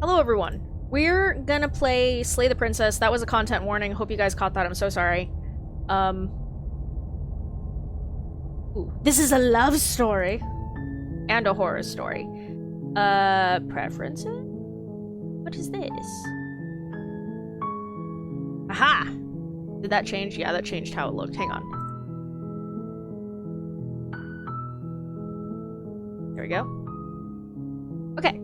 Hello everyone. We're gonna play Slay the Princess. That was a content warning. Hope you guys caught that. I'm so sorry. Ooh. This is a love story. And a horror story. Preferences? What is this? Aha! Did that change? Yeah, that changed how it looked. Hang on. There we go. Okay.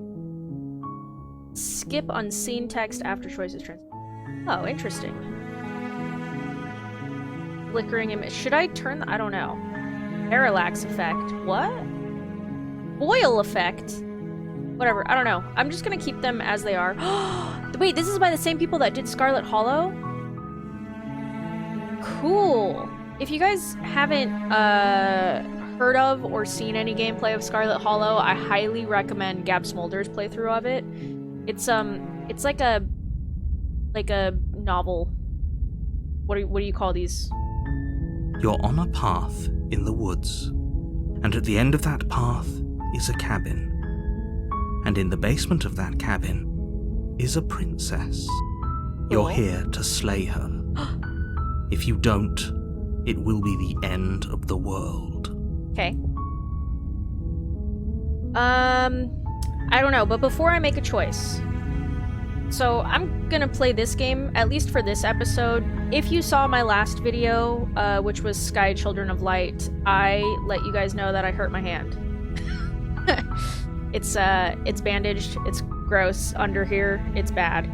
Skip unseen text after choices trans. Oh, interesting. Flickering image. Should I turn I don't know. Parallax effect. What? Boil effect? Whatever. I don't know. I'm just gonna keep them as they are. Wait, this is by the same people that did Scarlet Hollow? Cool. If you guys haven't heard of or seen any gameplay of Scarlet Hollow, I highly recommend Gab Smolder's playthrough of it. It's like a novel. What do you call these? You're on a path in the woods, and at the end of that path is a cabin. And in the basement of that cabin is a princess. You're here to slay her. If you don't, it will be the end of the world. Okay. I don't know, but before I make a choice. So I'm gonna play this game, at least for this episode. If you saw my last video, which was Sky Children of Light, I let you guys know that I hurt my hand. It's bandaged, it's gross under here, it's bad.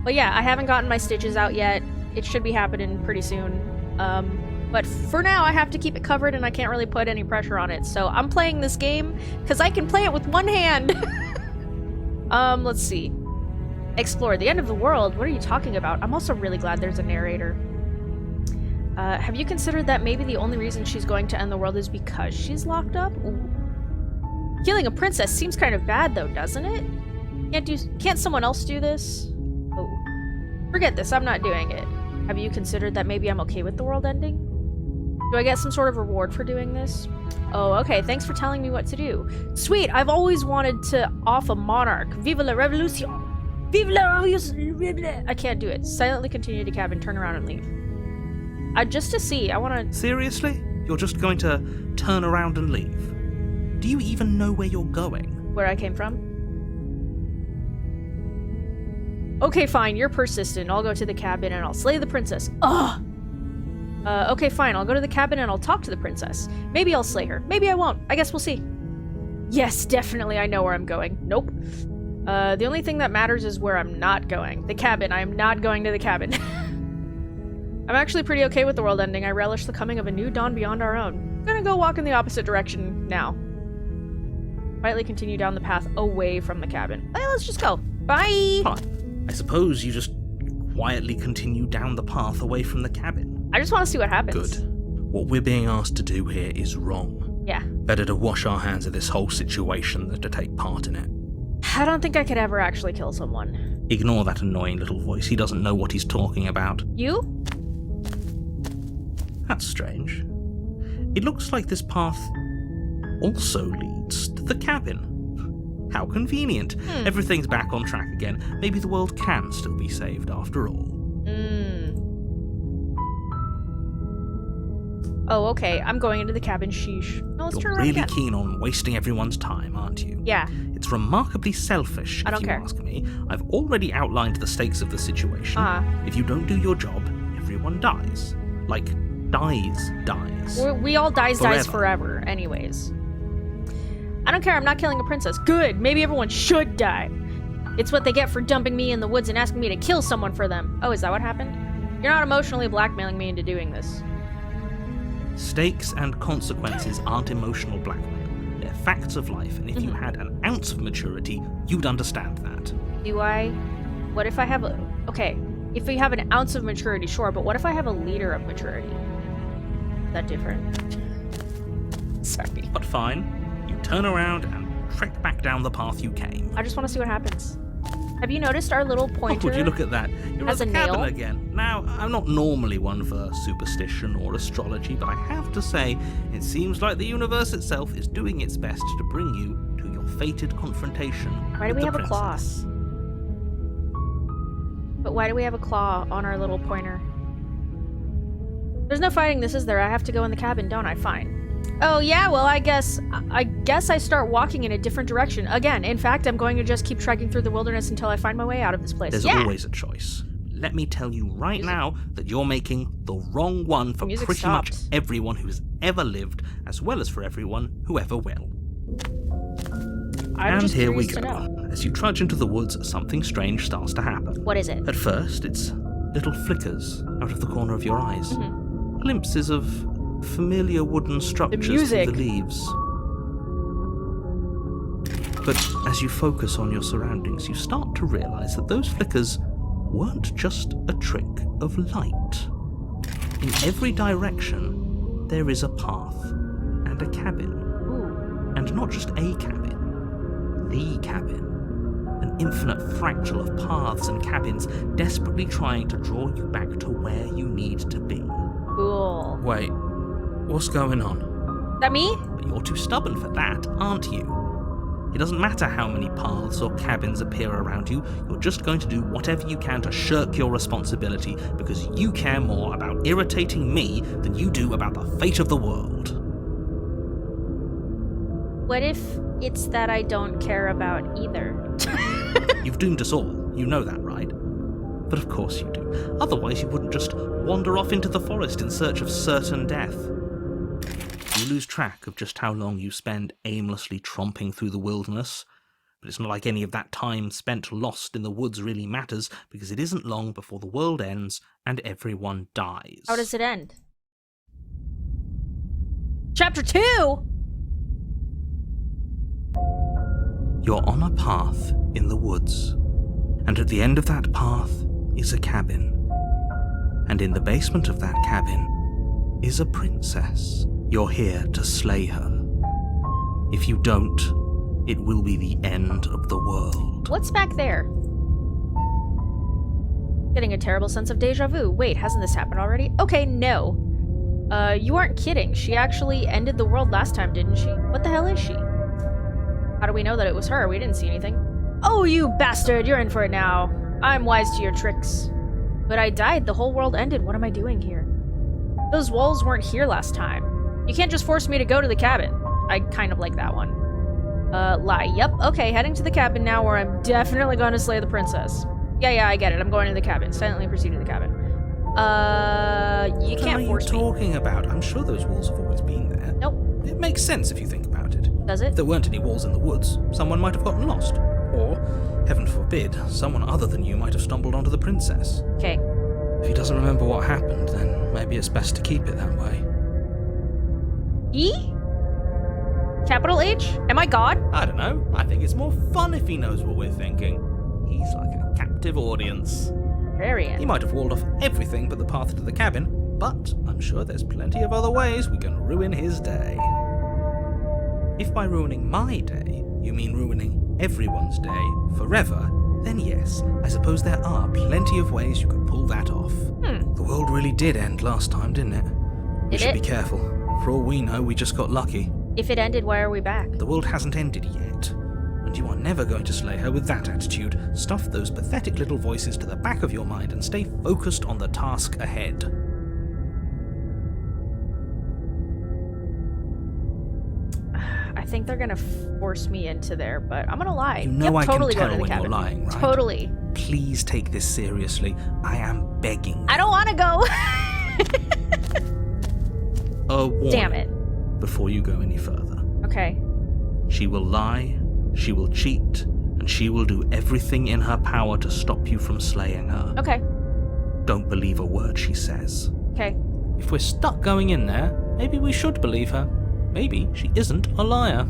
But yeah, I haven't gotten my stitches out yet. It should be happening pretty soon. But for now, I have to keep it covered and I can't really put any pressure on it. So I'm playing this game because I can play it with one hand. Let's see. Explore the end of the world. What are you talking about? I'm also really glad there's a narrator. Have you considered that maybe the only reason she's going to end the world is because she's locked up? Ooh. Killing a princess seems kind of bad though, doesn't it? Can't someone else do this? Oh. Forget this, I'm not doing it. Have you considered that maybe I'm okay with the world ending? Do I get some sort of reward for doing this? Oh, okay, thanks for telling me what to do. Sweet, I've always wanted to off a monarch. Vive la revolution! Vive la revolution! I can't do it. Silently continue to cabin, turn around and leave. Just to see, I wanna... Seriously? You're just going to turn around and leave? Do you even know where you're going? Where I came from? Okay, fine, you're persistent. I'll go to the cabin and I'll slay the princess. Ugh! Okay, fine, I'll go to the cabin and I'll talk to the princess. Maybe I'll slay her. Maybe I won't. I guess we'll see. Yes, definitely I know where I'm going. Nope. The only thing that matters is where I'm not going. The cabin. I am not going to the cabin. I'm actually pretty okay with the world ending. I relish the coming of a new dawn beyond our own. I'm gonna go walk in the opposite direction now. Quietly continue down the path away from the cabin. Hey, let's just go. Bye! Huh. I suppose you just quietly continue down the path away from the cabin. I just want to see what happens. Good. What we're being asked to do here is wrong. Yeah. Better to wash our hands of this whole situation than to take part in it. I don't think I could ever actually kill someone. Ignore that annoying little voice. He doesn't know what he's talking about. You? That's strange. It looks like this path also leads to the cabin. How convenient. Everything's back on track again. Maybe the world can still be saved after all. Oh, okay. I'm going into the cabin. Sheesh. No, let's turn You're around really again. keen on wasting everyone's time, aren't you? Yeah. It's remarkably selfish, I don't if you care. ask me. I've already outlined the stakes of the situation. If you don't do your job, everyone dies. Like, dies. We all dies forever, anyways. I don't care, I'm not killing a princess. Good, maybe everyone should die. It's what they get for dumping me in the woods and asking me to kill someone for them. Oh, is that what happened? You're not emotionally blackmailing me into doing this. Stakes and consequences aren't emotional blackmail. They're facts of life, and if you had an ounce of maturity, you'd understand that. Do I? What if I have a... Okay, if we have an ounce of maturity, sure, but what if I have a liter of maturity? Is that different? Sorry. But fine. You turn around and trek back down the path you came. I just want to see what happens. Have you noticed our little pointer? Would you look at that? You're has at the a cabin nail? again. Now, I'm not normally one for superstition or astrology, but I have to say, it seems like the universe itself is doing its best to bring you to your fated confrontation. Why do with we the have a claw? princess. But why do we have a claw on our little pointer? There's no fighting this, is there? I have to go in the cabin, don't I? Fine. Oh yeah, well I guess I start walking in a different direction. Again, in fact, I'm going to just keep trekking through the wilderness until I find my way out of this place. There's Yeah! always a choice. Let me tell you right now that you're making the wrong one for Music pretty much stopped. everyone who's ever lived, as well as for everyone who ever will. I'm And just here we curious to go. know. As you trudge into the woods, something strange starts to happen. What is it? At first, it's little flickers out of the corner of your eyes. Glimpses of familiar wooden structures through music. the leaves. But as you focus on your surroundings, you start to realize that those flickers weren't just a trick of light. In every direction, there is a path and a cabin. Ooh. And not just a cabin, the cabin. An infinite fractal of paths and cabins desperately trying to draw you back to where you need to be. Cool. Wait, what's going on? That me? But you're too stubborn for that, aren't you? It doesn't matter how many paths or cabins appear around you, you're just going to do whatever you can to shirk your responsibility because you care more about irritating me than you do about the fate of the world. What if it's that I don't care about either? You've doomed us all, you know that, right? But of course you do. Otherwise you wouldn't just wander off into the forest in search of certain death. You lose track of just how long you spend aimlessly tromping through the wilderness, but it's not like any of that time spent lost in the woods really matters, because it isn't long before the world ends and everyone dies. How does it end? Chapter 2? You're on a path in the woods, and at the end of that path is a cabin. And in the basement of that cabin is a princess. You're here to slay her. If you don't, it will be the end of the world. What's back there? Getting a terrible sense of deja vu. Wait, hasn't this happened already? Okay, no. You aren't kidding. She actually ended the world last time, didn't she? What the hell is she? How do we know that it was her? We didn't see anything. Oh, you bastard! You're in for it now. I'm wise to your tricks. But I died. The whole world ended. What am I doing here? Those wolves weren't here last time. You can't just force me to go to the cabin. I kind of like that one. Lie. Yep. Okay, heading to the cabin now where I'm definitely going to slay the princess. Yeah, I get it. I'm going to the cabin. Silently proceed to the cabin. You can't force What are me. you talking about? I'm sure those walls have always been there. Nope. It makes sense if you think about it. Does it? If there weren't any walls in the woods, someone might have gotten lost. Or, heaven forbid, someone other than you might have stumbled onto the princess. Okay. If he doesn't remember what happened, then maybe it's best to keep it that way. E? Capital H? Am I God? I don't know. I think it's more fun if he knows what we're thinking. He's like a captive audience. He Varian. might have walled off everything but the path to the cabin, but I'm sure there's plenty of other ways we can ruin his day. If by ruining my day, you mean ruining everyone's day forever, then yes, I suppose there are plenty of ways you could pull that off. The world really did end last time, didn't it? We Did should it? be careful. For all we know, we just got lucky. If it ended, why are we back? The world hasn't ended yet. And you are never going to slay her with that attitude. Stuff those pathetic little voices to the back of your mind and stay focused on the task ahead. I think they're gonna force me into there, but I'm gonna lie. You know Yep, I totally can go to tell the when cabin. you're lying, right? Totally. Please take this seriously. I am begging. I don't want to go. A warning Damn it. before you go any further. Okay. She will lie, she will cheat, and she will do everything in her power to stop you from slaying her. Okay. Don't believe a word she says. Okay. If we're stuck going in there, maybe we should believe her. Maybe she isn't a liar.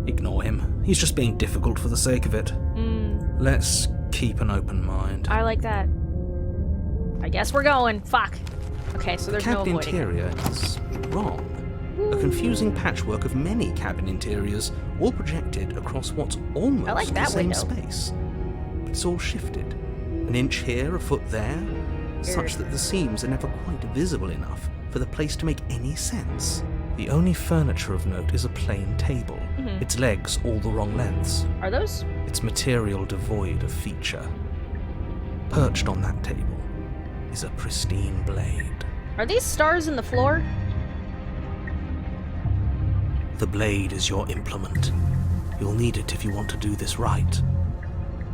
Ignore him. He's just being difficult for the sake of it. Let's keep an open mind. I like that. I guess we're going. Fuck. Okay, so there's no Cabin avoiding it. interior is wrong. A confusing patchwork of many cabin interiors, all projected across what's almost I like that the same window. space. But it's all shifted. An inch here, a foot there, such that the seams are never quite visible enough for the place to make any sense. The only furniture of note is a plain table, its legs all the wrong lengths, Are those? its material devoid of feature. Perched on that table is a pristine blade. Are these stars in the floor? The blade is your implement. You'll need it if you want to do this right.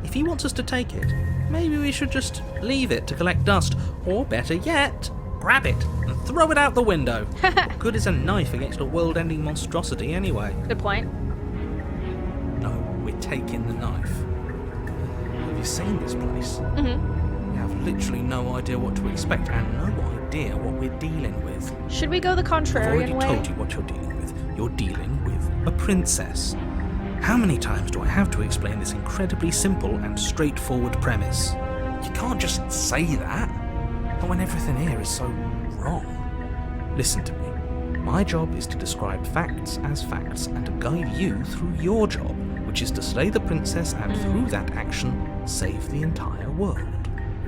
If he wants us to take it, maybe we should just leave it to collect dust, or better yet, grab it and throw it out the window. What good is a knife against a world-ending monstrosity anyway? Good point. No, we're taking the knife. Have you seen this place? Mm-hmm. You have literally no idea what to expect and no idea what we're dealing with. Should we go the I've already contrarian way? told you what you're dealing with. You're dealing with a princess. How many times do I have to explain this incredibly simple and straightforward premise? You can't just say that. Not when everything here is so wrong. Listen to me. My job is to describe facts as facts and to guide you through your job, which is to slay the princess and through that action, save the entire world.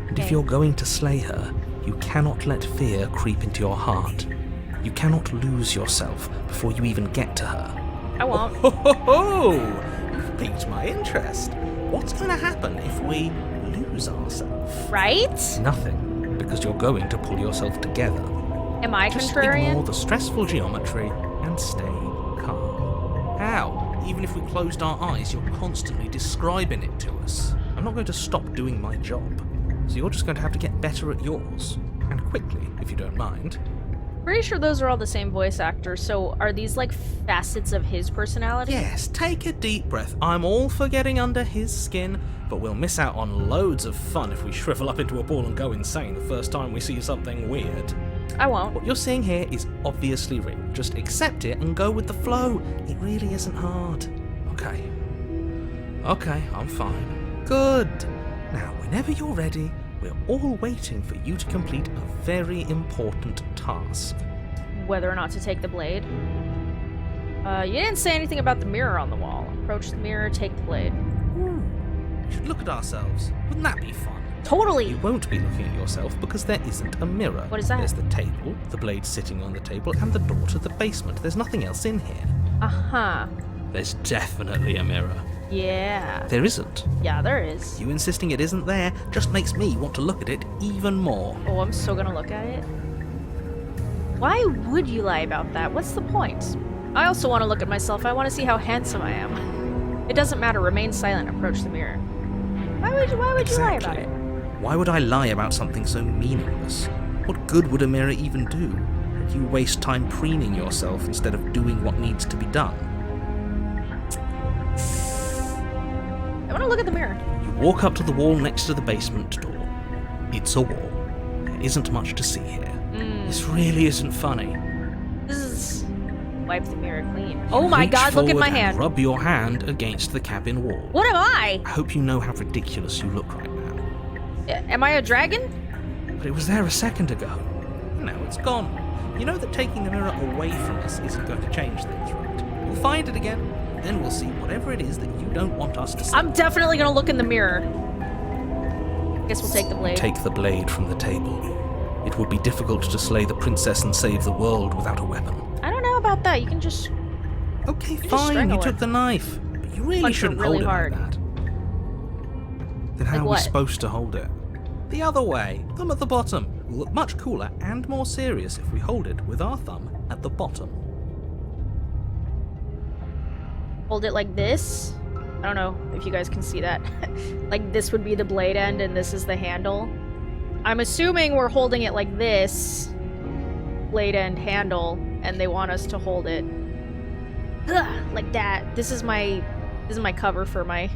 And if Okay. you're going to slay her, you cannot let fear creep into your heart. You cannot lose yourself before you even get to her. I won't. Ho ho ho! You've piqued my interest. What's going to happen if we lose ourselves? Right? Nothing, because you're going to pull yourself together. Am I Just contrarian? ignore the stressful geometry and stay calm. How? Even if we closed our eyes, you're constantly describing it to us. I'm not going to stop doing my job, so you're just going to have to get better at yours. And quickly, if you don't mind. Pretty sure those are all the same voice actors, so are these like facets of his personality? Yes, take a deep breath. I'm all for getting under his skin, but we'll miss out on loads of fun if we shrivel up into a ball and go insane the first time we see something weird. I won't. What you're seeing here is obviously real. Just accept it and go with the flow. It really isn't hard. Okay. Okay, I'm fine. Good. Now, whenever you're ready, we're all waiting for you to complete a very important task. Whether or not to take the blade. You didn't say anything about the mirror on the wall. Approach the mirror, take the blade. We should look at ourselves. Wouldn't that be fun? Totally! You won't be looking at yourself because there isn't a mirror. What is that? There's the table, the blade sitting on the table, and the door to the basement. There's nothing else in here. Uh-huh. There's definitely a mirror. Yeah. There isn't. Yeah, there is. You insisting it isn't there just makes me want to look at it even more. Oh, I'm so gonna look at it. Why would you lie about that? What's the point? I also want to look at myself. I want to see how handsome I am. It doesn't matter. Remain silent. Approach the mirror. Why would you lie about it? Why would I lie about something so meaningless? What good would a mirror even do? You waste time preening yourself instead of doing what needs to be done. I want to look at the mirror. You walk up to the wall next to the basement door. It's a wall. There isn't much to see here. This really isn't funny. This is... Wipe the mirror clean. Oh my Reach god, look at forward my and hand. Rub your hand against the cabin wall. What am I? I hope you know how ridiculous you look right now. Am I a dragon? But it was there a second ago. Now it's gone. You know that taking the mirror away from us isn't going to change things, right? We'll find it again, then we'll see whatever it is that you don't want us to see. I'm definitely gonna look in the mirror. Guess we'll take the blade. Take the blade from the table. It would be difficult to slay the princess and save the world without a weapon. I don't know about that. You can just... Okay, just fine, strangle you her. took the knife. But you really Punch her shouldn't really hold it hard. like that. Then how Like are we what? supposed to hold it? The other way. Thumb at the bottom. It will look much cooler and more serious if we hold it with our thumb at the bottom. Hold it like this. I don't know if you guys can see that. Like this would be the blade end and this is the handle. I'm assuming we're holding it like this. Blade end handle. And they want us to hold it like that. This is my cover for my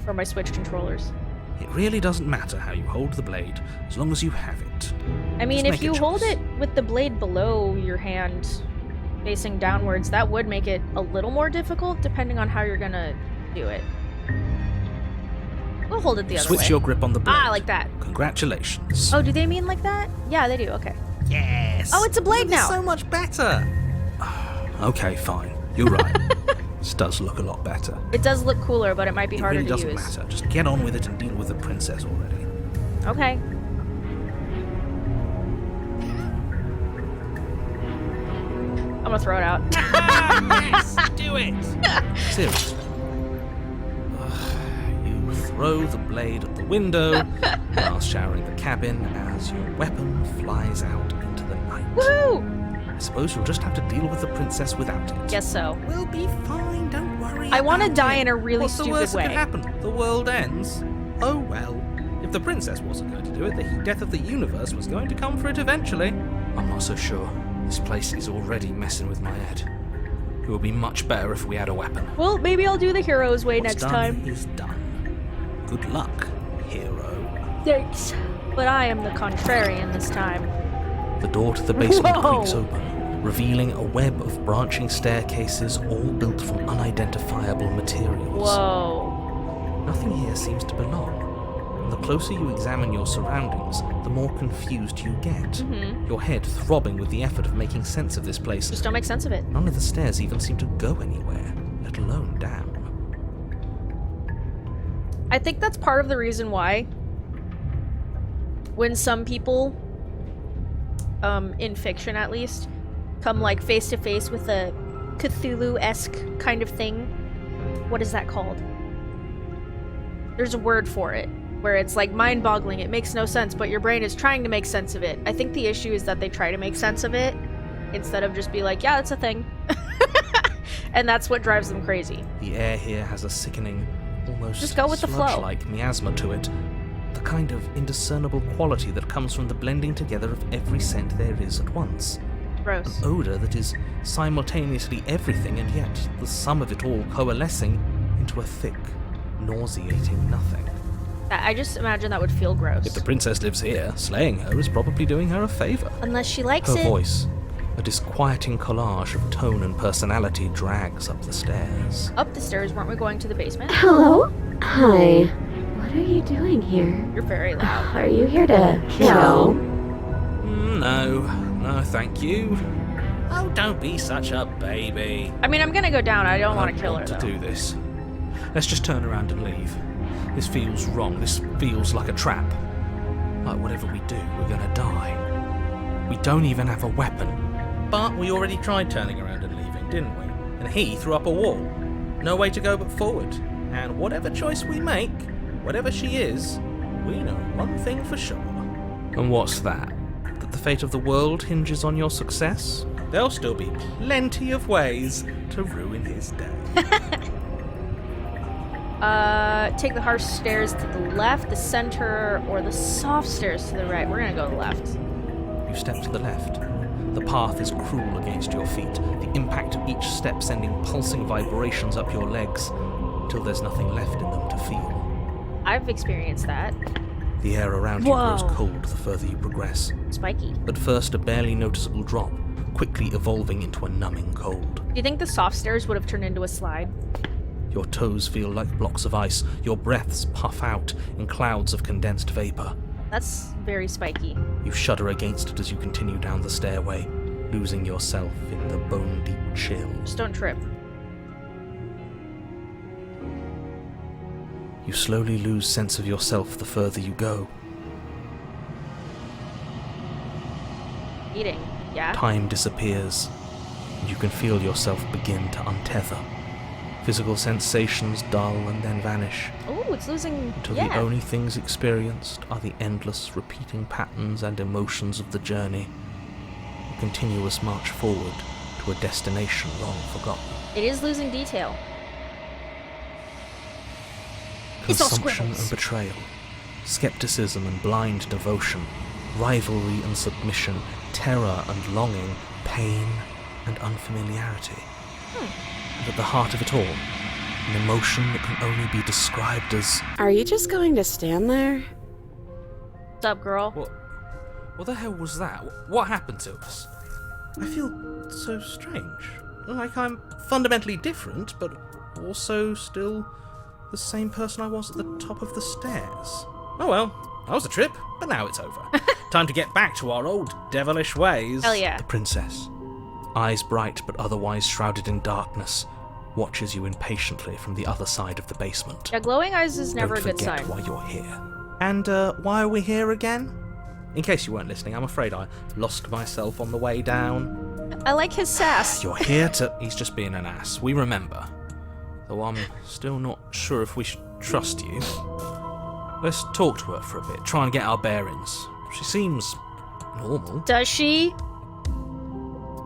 for my Switch controllers. It really doesn't matter how you hold the blade, as long as you have it. I mean, Just if make a you hold choice. it with the blade below your hand, facing downwards, that would make it a little more difficult, depending on how you're gonna do it. We'll hold it the other way. Switch your grip on the blade. Ah, like that. Congratulations. Oh, do they mean like that? Yeah, they do. Okay. Yes! Oh, it's a blade This is now. so much better! Okay, fine. You're right. This does look a lot better. It does look cooler, but it might be It harder really to doesn't use. matter. Just get on with it and deal with the princess already. Okay. I'm gonna throw it out. Yes, do it! Seriously. You throw the blade at the window while showering the cabin as your weapon flies out into the night. Woo! I suppose you'll just have to deal with the princess without it. Guess so. We'll be fine, don't worry. I want to about die it. in a really What's the stupid worst that way. could happen? The world ends? Oh well. If the princess wasn't going to do it, the heat death of the universe was going to come for it eventually. I'm not so sure. This place is already messing with my head. It would be much better if we had a weapon. Well, maybe I'll do the hero's way What's next done time. is done. Good luck, hero. Thanks. But I am the contrarian this time. The door to the basement Whoa! creaks open, revealing a web of branching staircases all built from unidentifiable materials. Whoa. Nothing here seems to belong. And the closer you examine your surroundings, the more confused you get. Your head throbbing with the effort of making sense of this place. Just don't make sense of it. None of the stairs even seem to go anywhere, let alone down. I think that's part of the reason why when some people, in fiction at least, come like face to face with a Cthulhu-esque kind of thing. What is that called? There's a word for it, where it's like mind-boggling, it makes no sense, but your brain is trying to make sense of it. I think the issue is that they try to make sense of it, instead of just be like, yeah, that's a thing. And that's what drives them crazy. The air here has a sickening, almost Just go with the flow. sludge-like miasma to it. The kind of indiscernible quality that comes from the blending together of every scent there is at once. Gross. An odour that is simultaneously everything and yet the sum of it all coalescing into a thick, nauseating nothing. I just imagine that would feel gross. If the princess lives here, slaying her is probably doing her a favour. Unless she likes Her it. voice, a disquieting collage of tone and personality, drags up the stairs. Up the stairs, weren't we going to the basement? Hello? Hi. What are you doing here? You're very loud. Are you here to kill? No, thank you. Oh, don't be such a baby. I mean, I'm gonna go down. I don't want to kill her, to though. do this. Let's just turn around and leave. This feels wrong. This feels like a trap. Like whatever we do, we're gonna die. We don't even have a weapon. But we already tried turning around and leaving, didn't we? And he threw up a wall. No way to go but forward. And whatever choice we make, whatever she is, we know one thing for sure. And what's that? That the fate of the world hinges on your success? There'll still be plenty of ways to ruin his day. Take the harsh stairs to the left, the center, or the soft stairs to the right. We're gonna go to the left. You step to the left. The path is cruel against your feet, the impact of each step sending pulsing vibrations up your legs, till there's nothing left in them to feel. I've experienced that. The air around you Whoa. grows cold the further you progress. Spiky. At first a barely noticeable drop, quickly evolving into a numbing cold. Do you think the soft stairs would have turned into a slide? Your toes feel like blocks of ice, your breaths puff out in clouds of condensed vapor. That's very spiky. You shudder against it as you continue down the stairway, losing yourself in the bone-deep chill. Just don't trip. You slowly lose sense of yourself the further you go. Eating. Yeah? Time disappears, and you can feel yourself begin to untether. Physical sensations dull and then vanish, Oh, it's losing... until yeah. the only things experienced are the endless repeating patterns and emotions of the journey. A continuous march forward to a destination long forgotten. It is losing detail. It's all Consumption and scribbles. betrayal, skepticism and blind devotion, rivalry and submission, terror and longing, pain and unfamiliarity. And at the heart of it all, an emotion that can only be described as... Are you just going to stand there? What's up, girl? What the hell was that? What happened to us? I feel so strange. Like I'm fundamentally different, but also still the same person I was at the top of the stairs. Oh well, that was a trip, but now it's over. Time to get back to our old devilish ways. Hell yeah. The princess, eyes bright but otherwise shrouded in darkness, watches you impatiently from the other side of the basement. Yeah, glowing eyes is never Don't a good forget sign. why you're here. And why are we here again? In case you weren't listening, I'm afraid I lost myself on the way down. I like his sass. You're here to... He's just being an ass. We remember. Though I'm still not sure if we should trust you. Let's talk to her for a bit, try and get our bearings. She seems normal. Does she?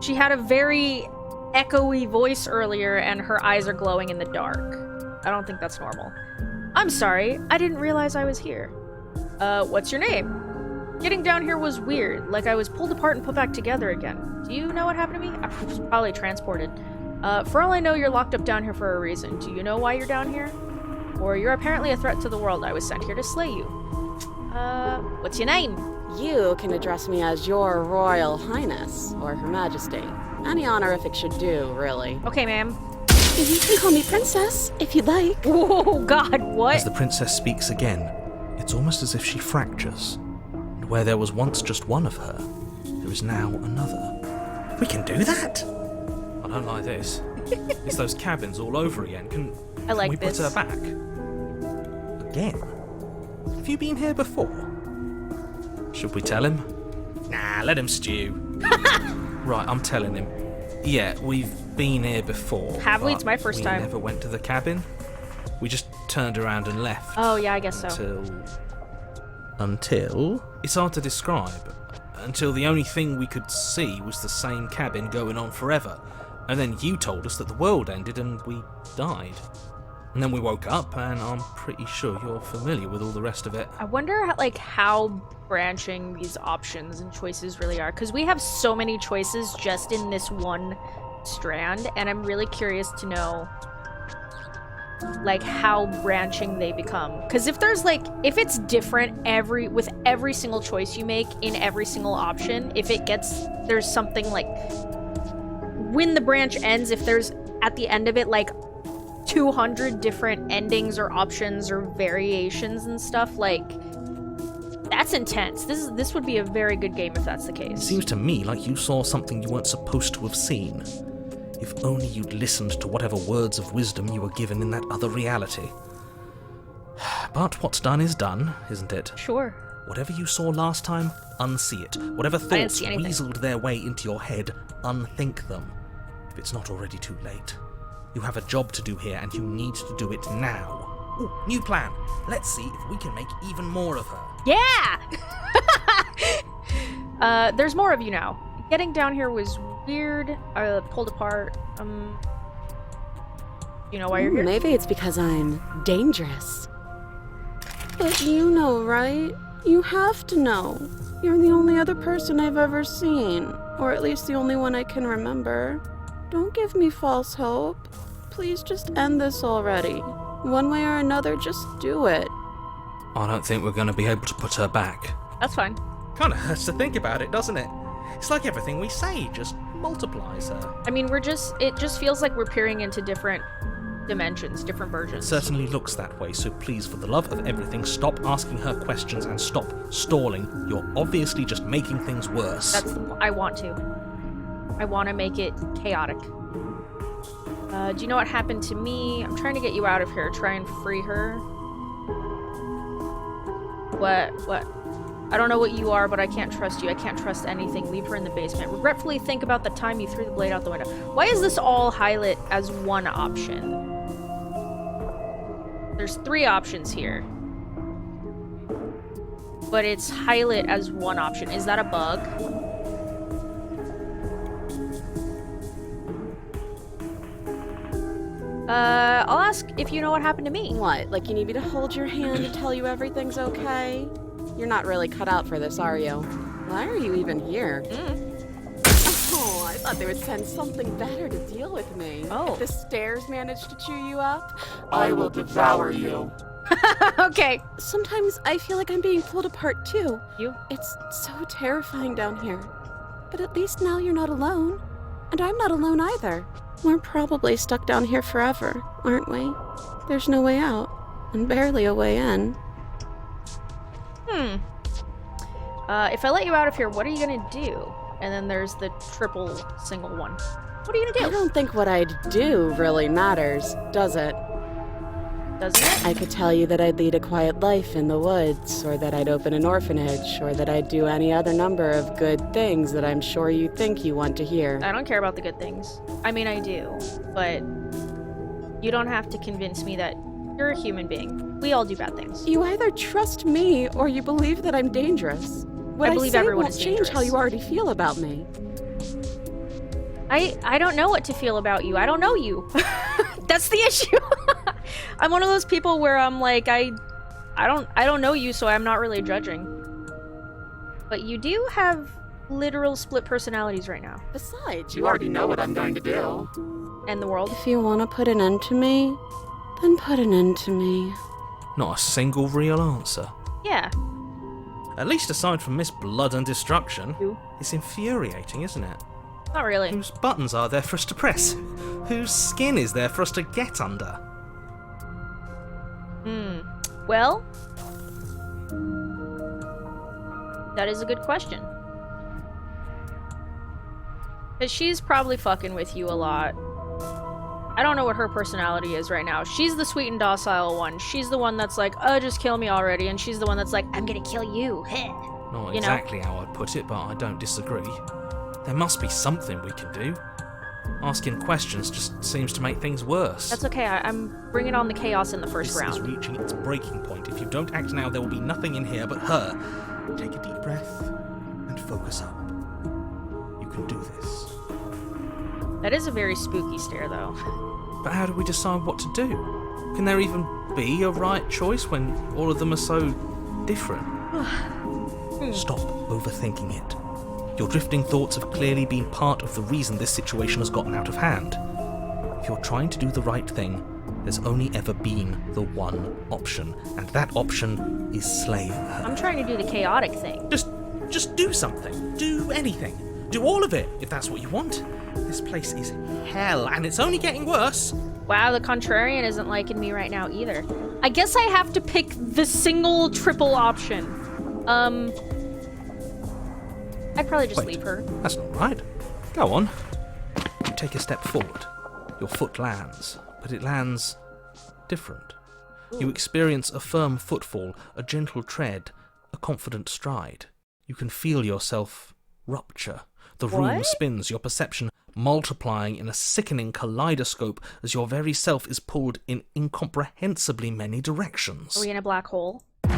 She had a very echoey voice earlier, and her eyes are glowing in the dark. I don't think that's normal. I'm sorry, I didn't realize I was here. What's your name? Getting down here was weird, like I was pulled apart and put back together again. Do you know what happened to me? I was probably transported. For all I know, you're locked up down here for a reason. Do you know why you're down here? Or you're apparently a threat to the world. I was sent here to slay you. What's your name? You can address me as Your Royal Highness, or Her Majesty. Any honorific should do, really. Okay, ma'am. You can call me Princess, if you'd like. Whoa, God, what? As the princess speaks again, it's almost as if she fractures. And where there was once just one of her, there is now another. We can do that? I don't like this. It's those cabins all over again. Can we this. put her back? Again? Have you been here before? Should we tell him? Nah, let him stew. Right, I'm telling him. Yeah, we've been here before. Have we? but It's my first time. We never went to the cabin. We just turned around and left. Oh, yeah, I guess so. Until? It's hard to describe. Until the only thing we could see was the same cabin going on forever. And then you told us that the world ended and we died. And then we woke up, and I'm pretty sure you're familiar with all the rest of it. I wonder, how branching these options and choices really are. Because we have so many choices just in this one strand, and I'm really curious to know, how branching they become. Because if there's, if it's different with every single choice you make in every single option, there's something, when the branch ends, if there's, at the end of it, 200 different endings or options or variations and stuff, that's intense. This would be a very good game if that's the case. It seems to me like you saw something you weren't supposed to have seen. If only you'd listened to whatever words of wisdom you were given in that other reality. But what's done is done, isn't it? Sure. Whatever you saw last time, unsee it. Whatever thoughts see anything. weaseled their way into your head, unthink them. If it's not already too late. You have a job to do here, and you need to do it now. Ooh, new plan. Let's see if we can make even more of her. Yeah! There's more of you now. Getting down here was weird. Pulled apart. You know why you're here? Maybe it's because I'm dangerous. But you know, right? You have to know. You're the only other person I've ever seen. Or at least the only one I can remember. Don't give me false hope. Please just end this already. One way or another, just do it. I don't think we're going to be able to put her back. That's fine. Kind of hurts to think about it, doesn't it? It's like everything we say just multiplies her. I mean, it just feels like we're peering into different dimensions, different versions. It certainly looks that way, so please, for the love of everything, stop asking her questions and stop stalling. You're obviously just making things worse. I want to make it chaotic. Do you know what happened to me? I'm trying to get you out of here. Try and free her. What? I don't know what you are, but I can't trust you. I can't trust anything. Leave her in the basement. Regretfully think about the time you threw the blade out the window. Why is this all highlight as one option? There's 3 options here. But it's highlight as one option. Is that a bug? I'll ask if you know what happened to me. What, like you need me to hold your hand to tell you everything's okay? You're not really cut out for this, are you? Why are you even here? Oh, I thought they would send something better to deal with me. Oh. If the stairs managed to chew you up, I will devour you. Okay. sometimes I feel like I'm being pulled apart too. You? It's so terrifying down here. But at least now you're not alone. And I'm not alone either. We're probably stuck down here forever, aren't we? There's no way out, and barely a way in. If I let you out of here, what are you gonna do? And then there's the triple single one. What are you gonna I do? don't think what I'd do really matters, does it? doesn't it? I could tell you that I'd lead a quiet life in the woods, or that I'd open an orphanage, or that I'd do any other number of good things that I'm sure you think you want to hear. I don't care about the good things. I mean, I do, but you don't have to convince me that you're a human being. We all do bad things. You either trust me, or you believe that I'm dangerous. What I believe say everyone won't is change how dangerous. you already feel about me. I don't know what to feel about you. I don't know you. That's the issue. I'm one of those people where I'm like, I don't know you, so I'm not really judging. But you do have literal split personalities right now. Besides, You already know what I'm going to do. And the world. If you want to put an end to me, then put an end to me. Not a single real answer. Yeah. At least aside from Miss Blood and Destruction. Who? It's infuriating, isn't it? Not really. Whose buttons are there for us to press? Whose skin is there for us to get under? Well, that is a good question. Because she's probably fucking with you a lot. I don't know what her personality is right now. She's the sweet and docile one. She's the one that's like, oh, just kill me already. And she's the one that's like, I'm gonna kill you. Not You know? exactly how I'd put it, but I don't disagree. There must be something we can do. Asking questions just seems to make things worse. That's okay. I'm bringing on the chaos in the first This is round. reaching its breaking point. If you don't act now, there will be nothing in here but her. Take a deep breath and focus up. You can do this. That is a very spooky stare, though. But how do we decide what to do? Can there even be a right choice when all of them are so different? Stop overthinking it. Your drifting thoughts have clearly been part of the reason this situation has gotten out of hand. If you're trying to do the right thing, there's only ever been the one option, and that option is slay her. I'm trying to do the chaotic thing. Just do something. Do anything. Do all of it, if that's what you want. This place is hell, and it's only getting worse. Wow, the contrarian isn't liking me right now either. I guess I have to pick the single triple option. I'd probably just Wait, leave her. That's not right. Go on. You take a step forward. Your foot lands, but it lands different. You experience a firm footfall, a gentle tread, a confident stride. You can feel yourself rupture. The room What? spins, your perception multiplying in a sickening kaleidoscope as your very self is pulled in incomprehensibly many directions. Are we in a black hole? You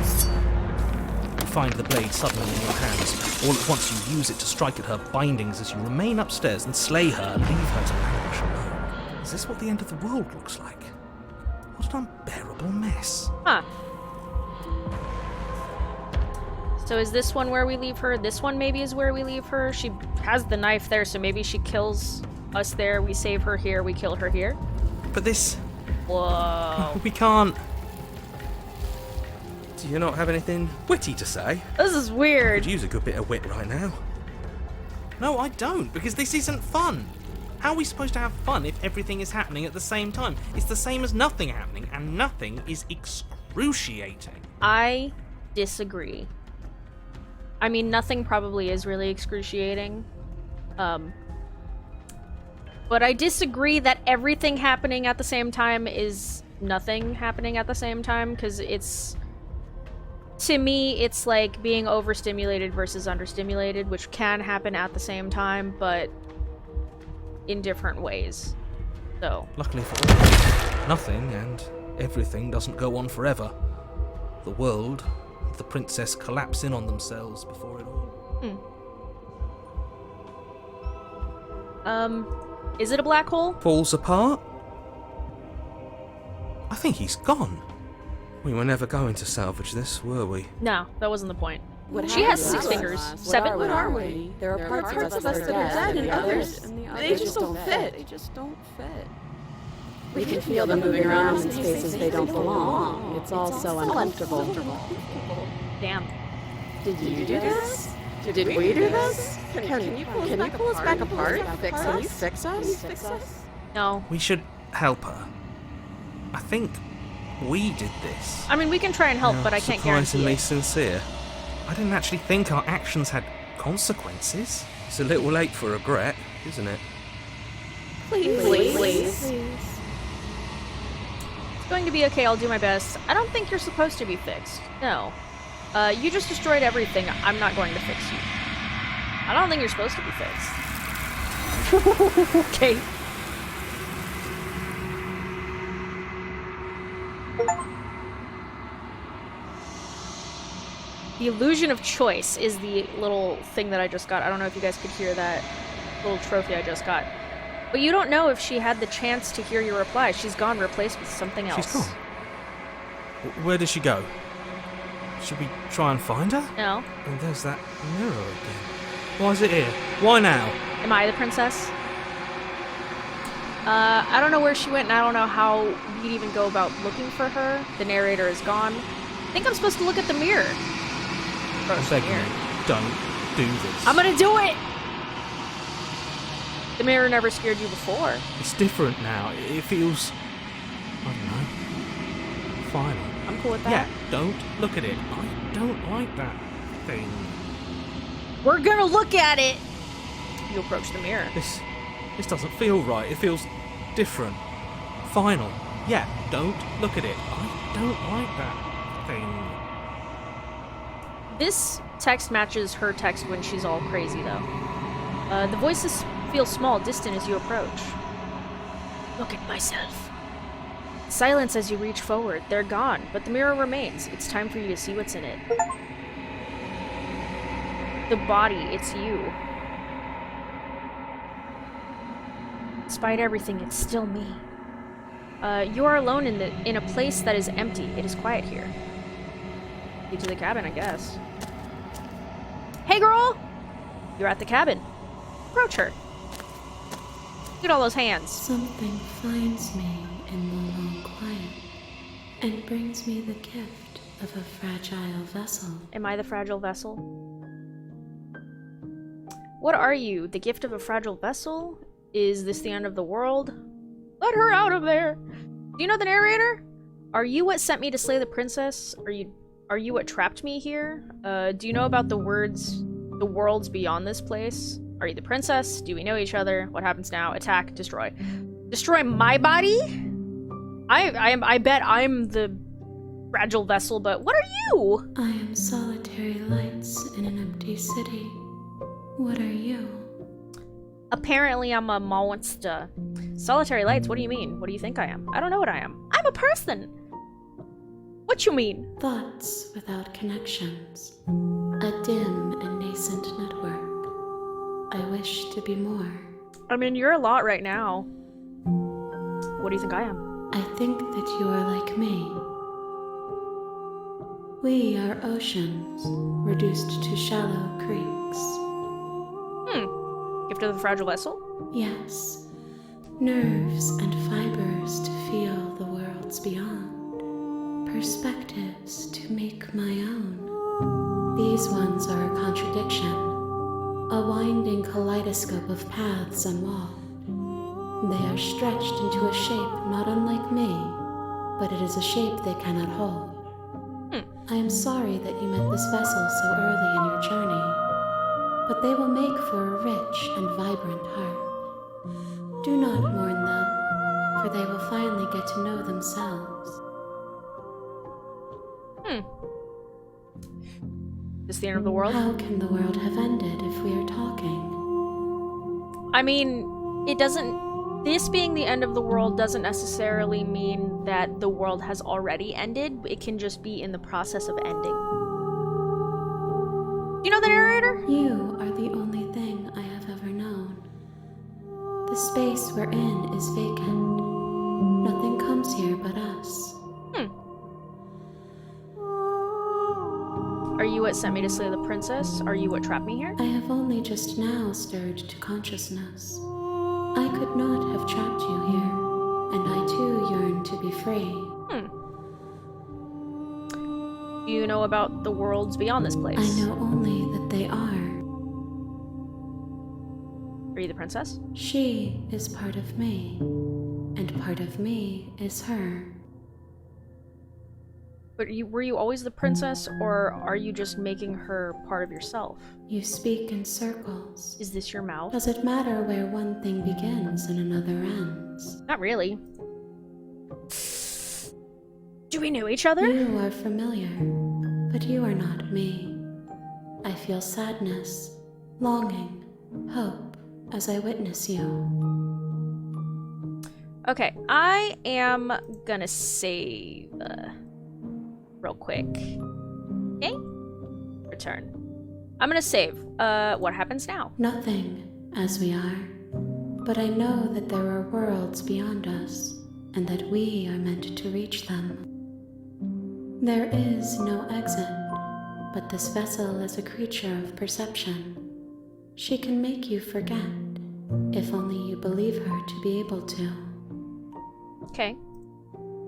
find the blade suddenly in your hands. All at once you use it to strike at her bindings as you remain upstairs and slay her and leave her to languish alone. Is this what the end of the world looks like? What an unbearable mess. Huh. So is this one where we leave her? This one maybe is where we leave her? She has the knife there, so maybe she kills us there, we save her here, we kill her here? But this... Whoa. we can't... Do you not have anything witty to say? This is weird. Could use a good bit of wit right now. No, I don't, because this isn't fun. How are we supposed to have fun if everything is happening at the same time? It's the same as nothing happening, and nothing is excruciating. I disagree. I mean, nothing probably is really excruciating. But I disagree that everything happening at the same time is nothing happening at the same time, because it's... To me, it's like being overstimulated versus understimulated, which can happen at the same time, but in different ways. So, Luckily for all, nothing and everything doesn't go on forever. The world, the princess collapse in on themselves before it all. is it a black hole? Falls apart? I think he's gone. We were never going to salvage this, were we? No, that wasn't the point. What She has happened 6 to fingers. us? 7? What are we? There are parts of us that are dead, and others, they just don't fit. They just don't fit. We can feel them moving around in spaces they don't belong. It's all so uncomfortable. Damn. Did you do this? Did we do this? Can you pull us back apart? Can you fix us? No. We should help her. I think we did this. I mean, we can try and help, You're but I can't guarantee surprisingly it. sincere. I didn't actually think our actions had consequences. It's a little late for regret, isn't it? Please. It's going to be okay, I'll do my best. I don't think you're supposed to be fixed. No. You just destroyed everything. I'm not going to fix you. I don't think you're supposed to be fixed. Okay. The illusion of choice is the little thing that I just got. I don't know if you guys could hear that little trophy I just got. But you don't know if she had the chance to hear your reply. She's gone, replaced with something else. She's gone. Where did she go? Should we try and find her? No. And there's that mirror again. Why is it here? Why now? Am I the princess? I don't know where she went, and I don't know how we'd even go about looking for her. The narrator is gone. I think I'm supposed to look at the mirror. I'm begging you, don't do this. I'm gonna do it! The mirror never scared you before. It's different now. It feels... I don't know. Final. I'm cool with that. Yeah, don't look at it. I don't like that thing. We're gonna look at it! You approach the mirror. This doesn't feel right. It feels different. Final. Yeah, don't look at it. I don't like that thing. This text matches her text when she's all crazy, though. The voices feel small, distant as you approach. Look at myself. Silence as you reach forward. They're gone, but the mirror remains. It's time for you to see what's in it. The body, it's you. Despite everything, it's still me. You are alone in a place that is empty. It is quiet here. Lead to the cabin, I guess. Hey, girl! You're at the cabin. Approach her. Look at all those hands. Something finds me in the long quiet and brings me the gift of a fragile vessel. Am I the fragile vessel? What are you? The gift of a fragile vessel? Is this the end of the world? Let her out of there! Do you know the narrator? Are you what sent me to slay the princess? Are you what trapped me here? Do you know about the worlds beyond this place? Are you the princess? Do we know each other? What happens now? Attack, destroy. Destroy my body? I bet I'm the fragile vessel, but what are you? I am solitary lights in an empty city. What are you? Apparently I'm a monster. Solitary lights, what do you mean? What do you think I am? I don't know what I am. I'm a person! What you mean? Thoughts without connections. A dim and nascent network. I wish to be more. I mean, you're a lot right now. What do you think I am? I think that you are like me. We are oceans, reduced to shallow creeks. Gift of the fragile vessel? Yes, nerves and fibers to feel the worlds beyond. Perspectives to make my own. These ones are a contradiction, a winding kaleidoscope of paths unwalled. They are stretched into a shape not unlike me, but it is a shape they cannot hold. I am sorry that you met this vessel so early in your journey, but they will make for a rich and vibrant heart. Do not mourn them, for they will finally get to know themselves. Is this the end of the world? How can the world have ended if we are talking? I mean, it doesn't... This being the end of the world doesn't necessarily mean that the world has already ended. It can just be in the process of ending. You know the narrator? You are the only thing I have ever known. The space we're in is vacant. Nothing comes here but us. Are you what sent me to slay the princess? Are you what trapped me here? I have only just now stirred to consciousness. I could not have trapped you here, and I too yearn to be free. Do you know about the worlds beyond this place? I know only that they are. Are you the princess? She is part of me, and part of me is her. But were you always the princess, or are you just making her part of yourself? You speak in circles. Is this your mouth? Does it matter where one thing begins and another ends? Not really. Do we know each other? You are familiar, but you are not me. I feel sadness, longing, hope as I witness you. Okay, I am gonna save real quick. Okay? Return. I'm gonna save. What happens now? Nothing, as we are. But I know that there are worlds beyond us, and that we are meant to reach them. There is no exit, but this vessel is a creature of perception. She can make you forget, if only you believe her to be able to. Okay.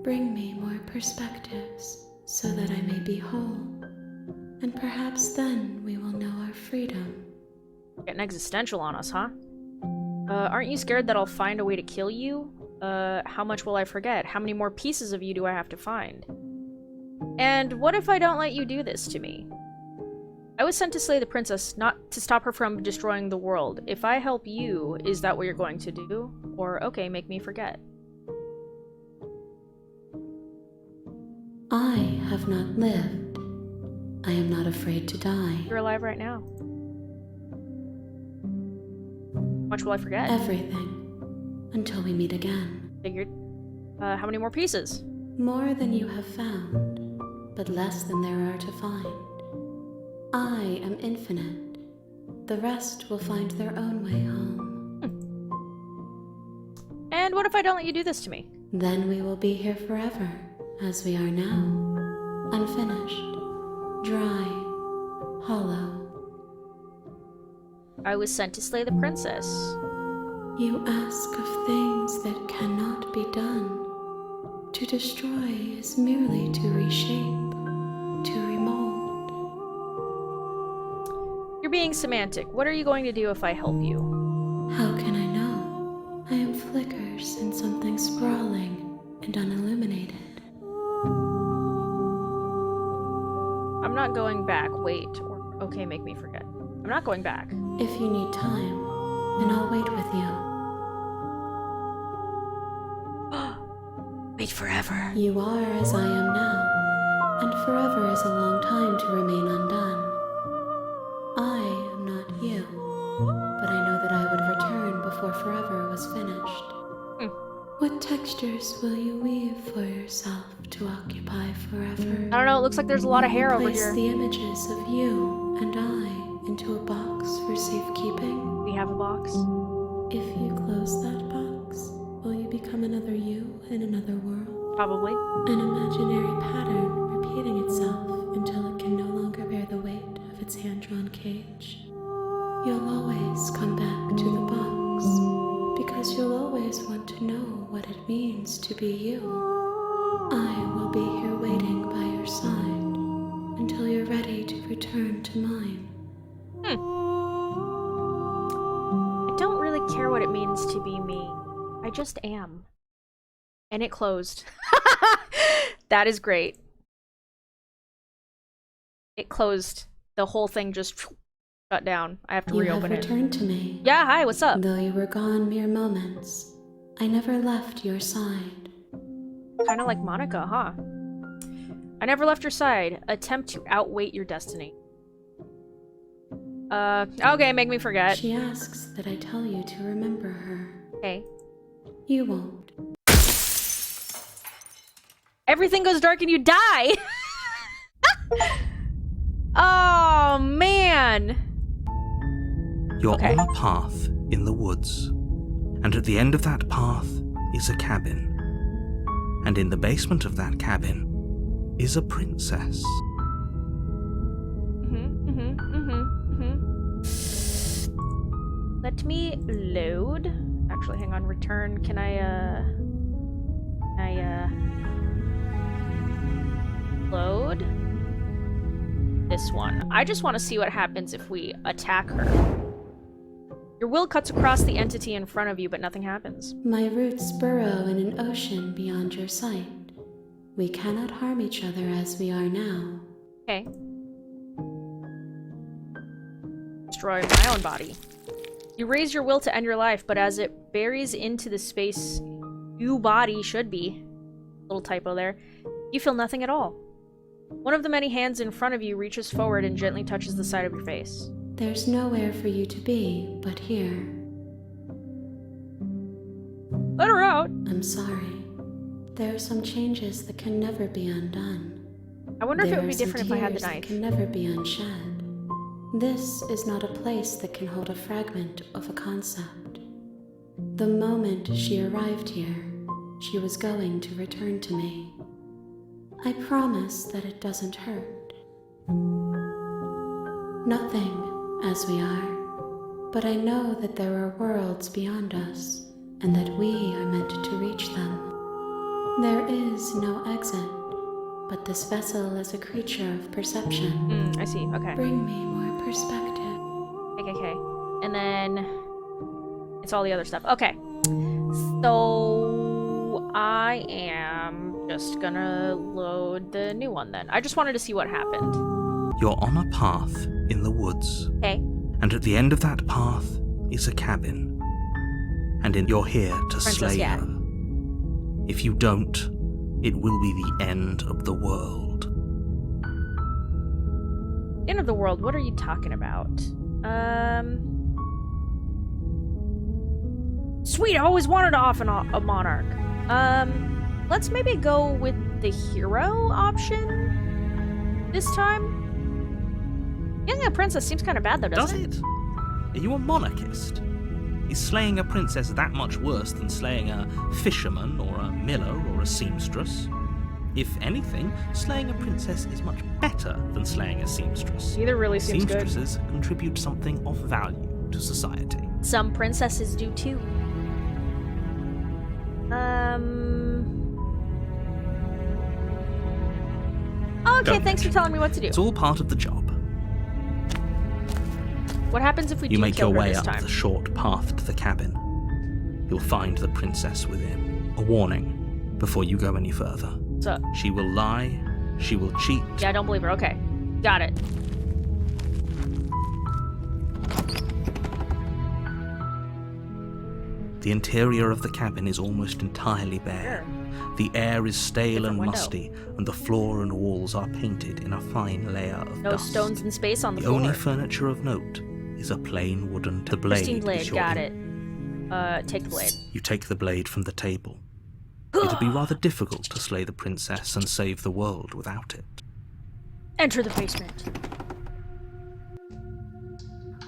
Bring me more perspectives, so that I may be whole, and perhaps then we will know our freedom. Getting existential on us, huh? Aren't you scared that I'll find a way to kill you? How much will I forget? How many more pieces of you do I have to find? And what if I don't let you do this to me? I was sent to slay the princess, not to stop her from destroying the world. If I help you, is that what you're going to do? Or, okay, make me forget. I have not lived. I am not afraid to die. You're alive right now. How much will I forget? Everything. Until we meet again. Figured. How many more pieces? More than you have found, but less than there are to find. I am infinite. The rest will find their own way home. And what if I don't let you do this to me? Then we will be here forever, as we are now. Unfinished. Dry. Hollow. I was sent to slay the princess. You ask of things that cannot be done. To destroy is merely to reshape, to remold. You're being semantic. What are you going to do if I help you? How can I know? I am flickers in something sprawling and unilluminated. I'm not going back. Wait. Or, okay, make me forget. I'm not going back. If you need time, then I'll wait with you. Wait forever. You are as I am now, and forever is a long time to remain undone. I am not you, but I know that I would return before forever was finished. What textures will you weave for yourself to occupy forever? I don't know, it looks like there's a lot of hair over Place here. the images of you and I into a box for safekeeping. We have a box. If you close that box, will you become another you in another world? Probably. An imaginary pattern repeating itself until it can no longer bear the weight of its hand-drawn cage. You'll always come back to the box, because you'll always want to know what it means to be you. I will be here waiting by your side until you're ready to return to mine. I don't really care what it means to be me. I just am. And it closed. That is great. It closed. The whole thing just shut down. I have to You have reopen it. returned to me. Yeah, hi, what's up? Though you were gone mere moments, I never left your side. Kind of like Monica, huh? I never left your side. Attempt to outweight your destiny. Okay, make me forget. She asks that I tell you to remember her. Okay. You won't. Everything goes dark and you die! Oh, man! You're Okay. on a path in the woods, and at the end of that path is a cabin. And in the basement of that cabin is a princess. Let me load. Actually, hang on, return. Can I load? This one. I just want to see what happens if we attack her. Your will cuts across the entity in front of you, but nothing happens. My roots burrow in an ocean beyond your sight. We cannot harm each other as we are now. Okay. Destroy my own body. You raise your will to end your life, but as it buries into the space you body should be, little typo there, You feel nothing at all. One of the many hands in front of you reaches forward and gently touches the side of your face. There's nowhere for you to be but here. Let her out! I'm sorry. There are some changes that can never be undone. I wonder if it There would be are some different if I had the tears that knife. can never be unshed. This is not a place that can hold a fragment of a concept. The moment she arrived here, she was going to return to me. I promise that it doesn't hurt. Nothing, as we are, but I know that there are worlds beyond us, and that we are meant to reach them. There is no exit, but this vessel is a creature of perception. I see. Okay. Bring me more perspective. Okay. And then it's all the other stuff. Okay. So I am just gonna load the new one then. I just wanted to see what happened. You're on a path in the woods, Okay. and at the end of that path is a cabin. And you're here to Princess slay Gat. her. If you don't, it will be the end of the world. End of the world, what are you talking about? Sweet, I always wanted to off a monarch. Let's maybe go with the hero option this time. Killing a princess seems kind of bad though, Does doesn't it? Are you a monarchist? Is slaying a princess that much worse than slaying a fisherman or a miller or a seamstress? If anything, slaying a princess is much better than slaying a seamstress. Either really seems good. Seamstresses contribute something of value to society. Some princesses do too. Okay, Don't thanks for mention telling me what to do. It's all part of the job. What happens if we You do make kill your her way this up time? the short path to the cabin. You'll find the princess within. A warning before you go any further. What's up? She will lie, she will cheat. Yeah, I don't believe her. Okay. Got it. The interior of the cabin is almost entirely bare. The air is stale Different and window. musty, and the floor and walls are painted in a fine layer of No dust. stones in space on the The floor. only furniture of note is a plain wooden blade. Pristine is blade, your got in- it. Take the blade. You take the blade from the table. It'd be rather difficult to slay the princess and save the world without it. Enter the basement.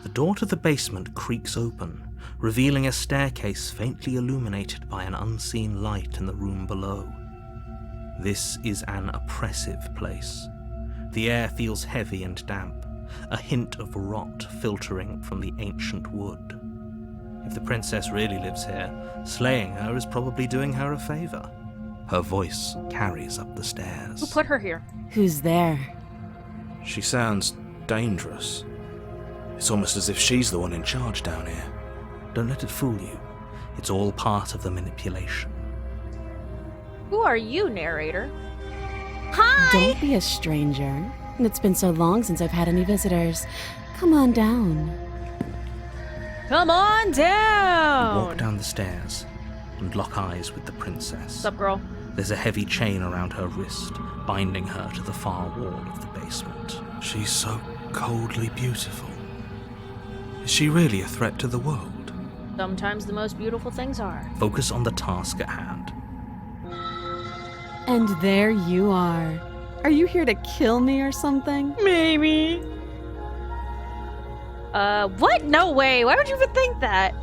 The door to the basement creaks open, revealing a staircase faintly illuminated by an unseen light in the room below. This is an oppressive place. The air feels heavy and damp, a hint of rot filtering from the ancient wood. If the princess really lives here, slaying her is probably doing her a favor. Her voice carries up the stairs. Who put her here? Who's there? She sounds dangerous. It's almost as if she's the one in charge down here. Don't let it fool you. It's all part of the manipulation. Who are you, narrator? Don't be a stranger. It's been so long since I've had any visitors. Come on down. Come on You down! walk down the stairs and lock eyes with the princess. What's up, girl? There's a heavy chain around her wrist, binding her to the far wall of the basement. She's so coldly beautiful. Is she really a threat to the world? Sometimes the most beautiful things are. Focus on the task at hand. And there you are. Are you here to kill me or something? Maybe. What? No way. Why would you even think that?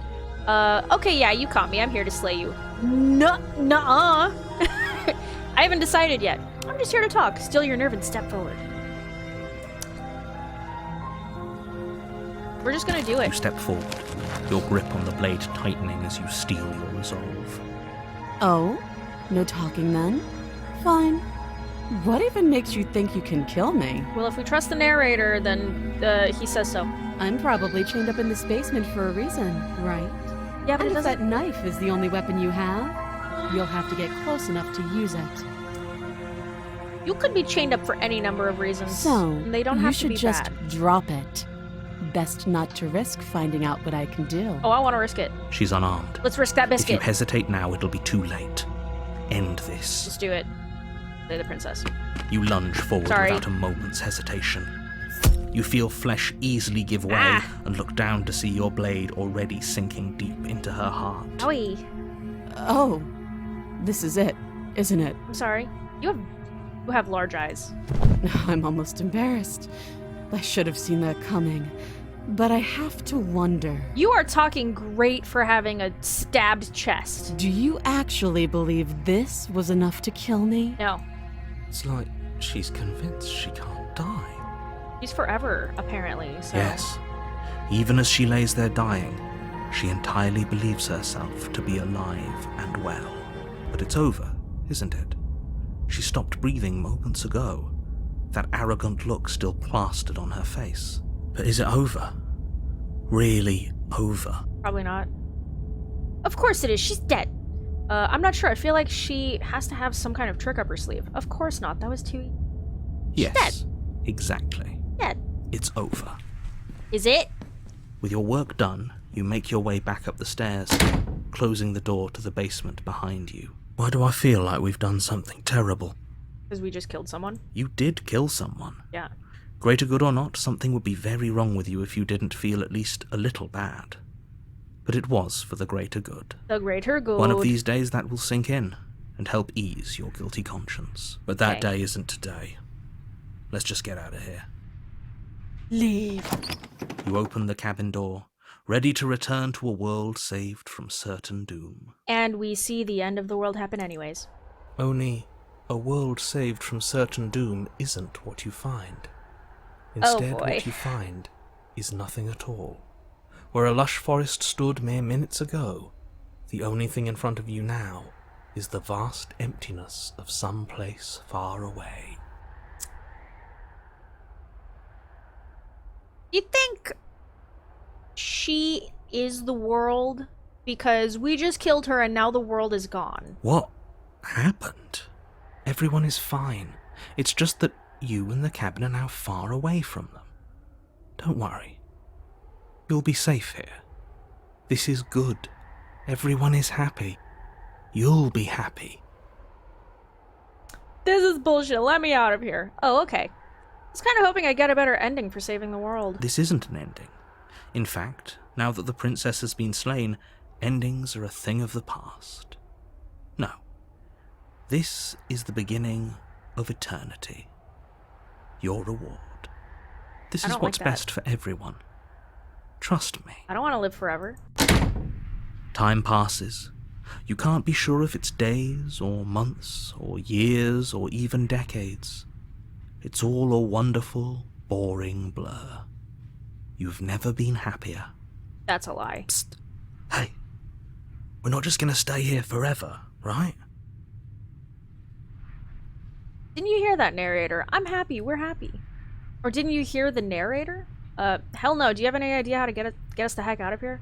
Okay, yeah, you caught me. I'm here to slay you. Nuh-uh. I haven't decided yet. I'm just here to talk. Steal your nerve and step forward. We're just gonna do You it. step forward, your grip on the blade tightening as you steel your resolve. Oh? No talking then? Fine. What even makes you think you can kill me? Well, if we trust the narrator, then he says so. I'm probably chained up in this basement for a reason, right? Yeah, but And it if that doesn't. knife is the only weapon you have, you'll have to get close enough to use it. You could be chained up for any number of reasons. So, and they don't you have to should be just bad. drop it. Best not to risk finding out what I can do. Oh, I want to risk it. She's unarmed. Let's risk that If you biscuit. hesitate now, it'll be too late. End this. Let's do it. Say the princess. You lunge forward Sorry. without a moment's hesitation. You feel flesh easily give way and look down to see your blade already sinking deep into her heart. Owie. Oh, this is it, isn't it? I'm sorry. You have large eyes. I'm almost embarrassed. I should have seen that coming. But I have to wonder, You are talking great for having a stabbed chest. do you actually believe this was enough to kill me? No. It's like she's convinced she can't die. She's forever, apparently, so... Yes. Even as she lays there dying, she entirely believes herself to be alive and well. But it's over, isn't it? She stopped breathing moments ago, that arrogant look still plastered on her face. But is it over? Really over? Probably not. Of course it is. She's dead. I'm not sure. I feel like she has to have some kind of trick up her sleeve. Of course not. That was too... She's Yes, exactly. dead. It's over. Is it? With your work done, you make your way back up the stairs, closing the door to the basement behind you. Why do I feel like we've done something terrible? Because we just killed someone? You did kill someone. Yeah. Greater good or not, something would be very wrong with you if you didn't feel at least a little bad. But it was for the greater good. The greater good. One of these days that will sink in and help ease your guilty conscience. But that Okay. day isn't today. Let's just get out of here. Leave. You open the cabin door, ready to return to a world saved from certain doom. And we see the end of the world happen anyways. Only, a world saved from certain doom isn't what you find. Oh, Instead, boy. what you find is nothing at all. Where a lush forest stood mere minutes ago, the only thing in front of you now is the vast emptiness of some place far away. You think she is the world? Because we just killed her and now the world is gone. What happened? Everyone is fine. It's just that you and the cabin are now far away from them. Don't worry. You'll be safe here. This is good. Everyone is happy. You'll be happy. This is bullshit. Let me out of here. Oh, okay. I was kind of hoping I'd get a better ending for saving the world. This isn't an ending. In fact, now that the princess has been slain, endings are a thing of the past. No. This is the beginning of eternity. Your reward. This I is don't what's like that. best for everyone. Trust me. I don't want to live forever. Time passes. You can't be sure if it's days, or months, or years, or even decades. It's all a wonderful, boring blur. You've never been happier. That's a lie. Psst. Hey, we're not just gonna stay here forever, right? Didn't you hear that, narrator? I'm happy. We're happy. Or didn't you hear the narrator? Hell no. Do you have any idea how to get us the heck out of here?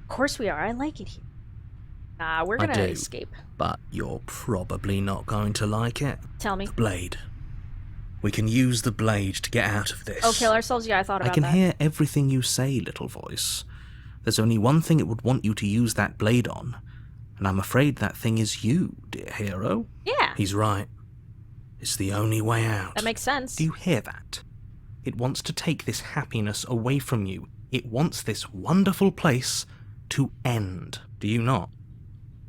Of course we are. I like it here. Nah, we're I gonna do. escape. But you're probably not going to like it. Tell me. The blade. We can use the blade to get out of this. Oh, kill ourselves? Yeah, I thought I about can that. hear everything you say, little voice. There's only one thing it would want you to use that blade on, and I'm afraid that thing is you, dear hero. Yeah, He's right. It's the only way out. that makes sense. Do you hear that? It wants to take this happiness away from you. It wants this wonderful place to end. Do you not?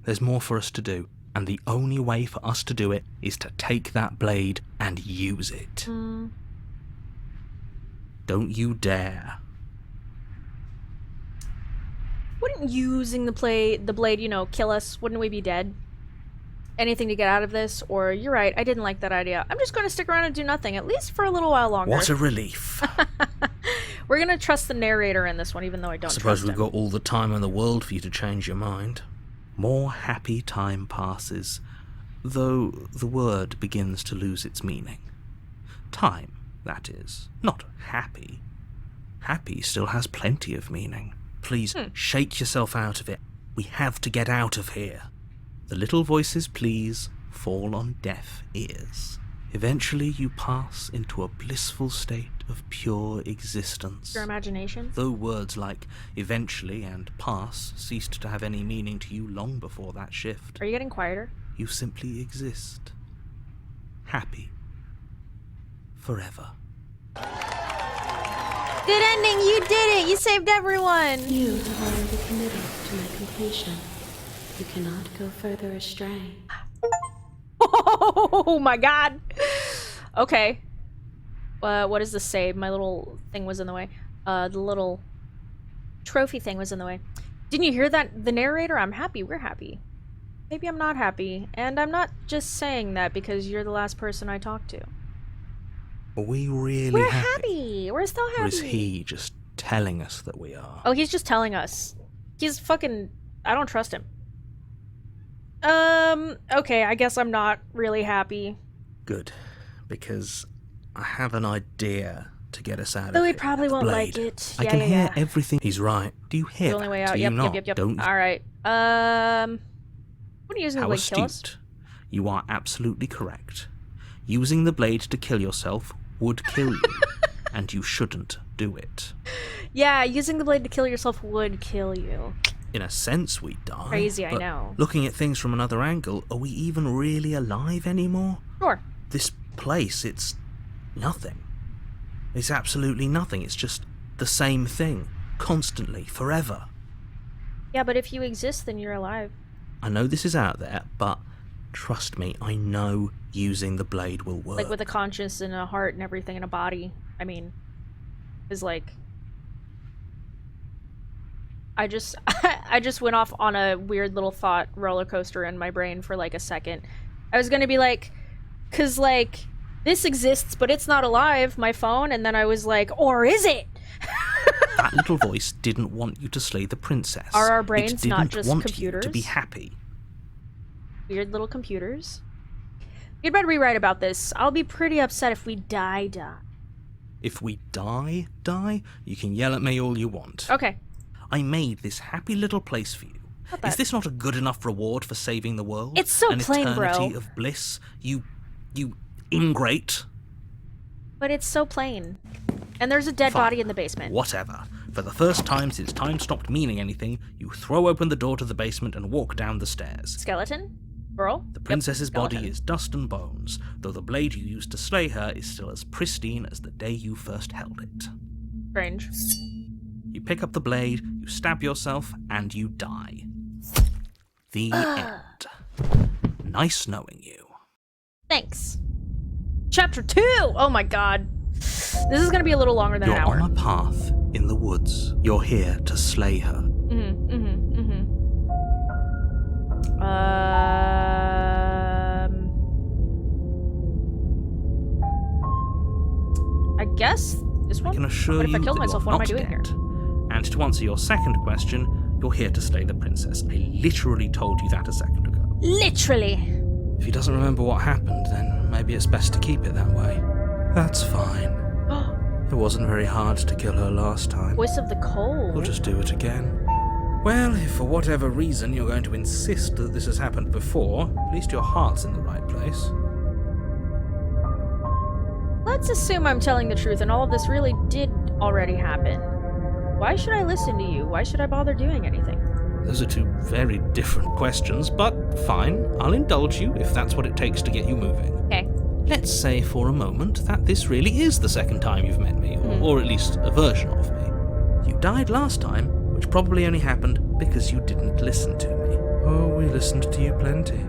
There's more for us to do, and the only way for us to do it is to take that blade and use it. Don't you dare. Wouldn't using the blade, kill us? Wouldn't we be dead? Anything to get out of this? Or, you're right, I didn't like that idea. I'm just going to stick around and do nothing, at least for a little while longer. What a relief. We're going to trust the narrator in this one, even though I I don't suppose trust we've him. got all the time in the world for you to change your mind. More happy time passes, though the word begins to lose its meaning. Time, that is, not happy. Happy still has plenty of meaning. Please, shake yourself out of it. We have to get out of here. The little voice's pleas fall on deaf ears. Eventually you pass into a blissful state of pure existence. Your imagination? Though words like eventually and pass ceased to have any meaning to you long before that shift, Are you getting quieter? you simply exist. happy. Forever. Good ending! You did it! You saved everyone! You have already committed to my completion. You cannot go further astray. Oh my god! Okay. What does this say? My little thing was in the way. The little trophy thing was in the way. Didn't you hear that? The narrator? I'm happy. We're happy. Maybe I'm not happy. And I'm not just saying that because you're the last person I talked to. Are we really We're happy? happy! We're still happy! Or is he just telling us that we are? Oh, he's just telling us. He's fucking... I don't trust him. Okay, I guess I'm not really happy. Good, because I have an idea to get us out of Though he here. probably The won't blade. like it. I Yeah, can yeah, hear yeah. everything. He's right. Do you hear The only that? way out. Do you Yep, not? yep. Don't you? Alright. What are you using the How blade to kill us? astute. You are absolutely correct. Using the blade to kill yourself would kill you, and you shouldn't do it. Yeah, using the blade to kill yourself would kill you. In a sense, we die. Crazy, I but know. Looking at things from another angle, are we even really alive anymore? Sure. This place, it's nothing. It's absolutely nothing. It's just the same thing, constantly, forever. Yeah, but if you exist, then you're alive. I know this is out there, but trust me, I know using the blade will work. Like with a conscience and a heart and everything and a body. I mean, is like... I just went off on a weird little thought roller coaster in my brain for like a second. I was gonna be like, cause like, this exists, but it's not alive, my phone, and then I was like, or is it? That little voice didn't want you to slay the princess. Are our It brains didn't not just want computers? you to be happy. Weird little computers. You'd better rewrite about this. I'll be pretty upset if we die. If we die, you can yell at me all you want. Okay. I made this happy little place for you. Not bad. Is this not a good enough reward for saving the world? It's so An plain, bro. eternity of bliss? You ingrate? But it's so plain. And there's a dead Fine. body in the basement. Whatever. For the first time since time stopped meaning anything, you throw open the door to the basement and walk down the stairs. Skeleton? Girl? The princess's body skeleton. is dust and bones, though the blade you used to slay her is still as pristine as the day you first held it. Strange. You pick up the blade, you stab yourself, and you die. The end. Nice knowing you. Thanks. Chapter 2! Oh my god. This is gonna be a little longer than You're an hour. on a path in the woods. You're here to slay her. I guess this I one? can assure But if you I killed that myself, you're what am I not doing here? dead. And to answer your second question, you're here to slay the princess. I literally told you that a second ago. Literally. If he doesn't remember what happened, then maybe it's best to keep it that way. That's fine. It wasn't very hard to kill her last time. Voice of the cold. We'll just do it again. Well, if for whatever reason you're going to insist that this has happened before, at least your heart's in the right place. Let's assume I'm telling the truth and all of this really did already happen. Why should I listen to you? Why should I bother doing anything? Those are two very different questions, but fine, I'll indulge you if that's what it takes to get you moving. Okay. Let's say for a moment that this really is the second time you've met me, or at least a version of me. You died last time, which probably only happened because you didn't listen to me. Oh, we listened to you plenty.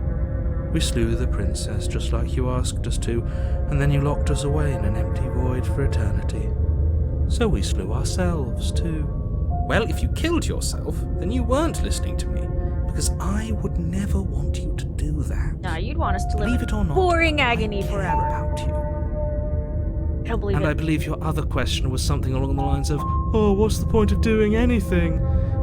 We slew the princess just like you asked us to, and then you locked us away in an empty void for eternity. So we slew ourselves too. Well, if you killed yourself, then you weren't listening to me, because I would never want you to do that. Nah, you'd want us to live Believe in it or not, boring I agony care forever. about you. I don't believe And I it. believe your other question was something along the lines of, oh, what's the point of doing anything?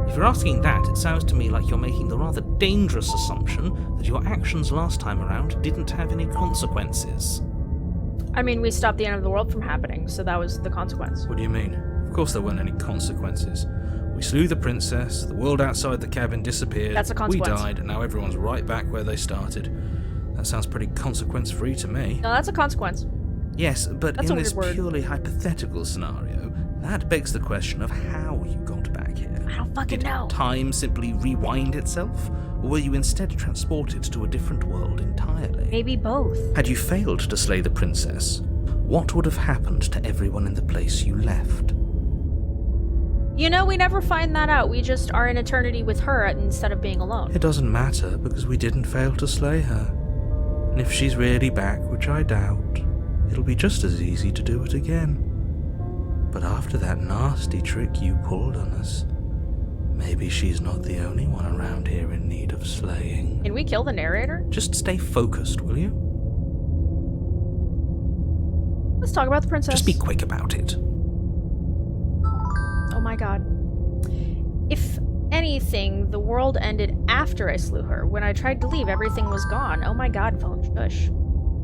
If you're asking that, it sounds to me like you're making the rather dangerous assumption that your actions last time around didn't have any consequences. I mean, we stopped the end of the world from happening, so that was the consequence. What do you mean? Of course there weren't any consequences. We slew the princess, the world outside the cabin disappeared, That's a we consequence. died, and now everyone's right back where they started. That sounds pretty consequence-free to me. No, that's a consequence. Yes, but That's in a this weird word. purely hypothetical scenario, that begs the question of how you got back here. I don't fucking Did know. time simply rewind itself, or were you instead transported to a different world entirely? Maybe both. Had you failed to slay the princess, what would have happened to everyone in the place you left? You know, we never find that out. We just are in eternity with her instead of being alone. It doesn't matter, because we didn't fail to slay her. And if she's really back, which I doubt, it'll be just as easy to do it again. But after that nasty trick you pulled on us, maybe she's not the only one around here in need of slaying. Can we kill the narrator? Just stay focused, will you? Let's talk about the princess. Just be quick about it. Oh my god. If anything, the world ended after I slew her. When I tried to leave, everything was gone. Oh my god, phone, shush.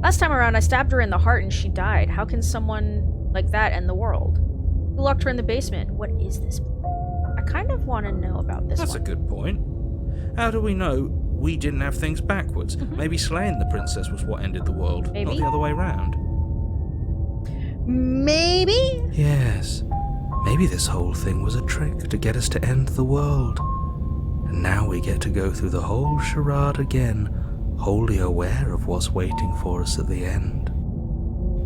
Last time around, I stabbed her in the heart and she died. How can someone like that end the world? Who locked her in the basement? What is this? I kind of want to know about this That's one. a good point. How do we know we didn't have things backwards? Maybe slaying the princess was what ended the world, Maybe. not the other way round. Maybe? Yes. Maybe this whole thing was a trick to get us to end the world. And now we get to go through the whole charade again, wholly aware of what's waiting for us at the end.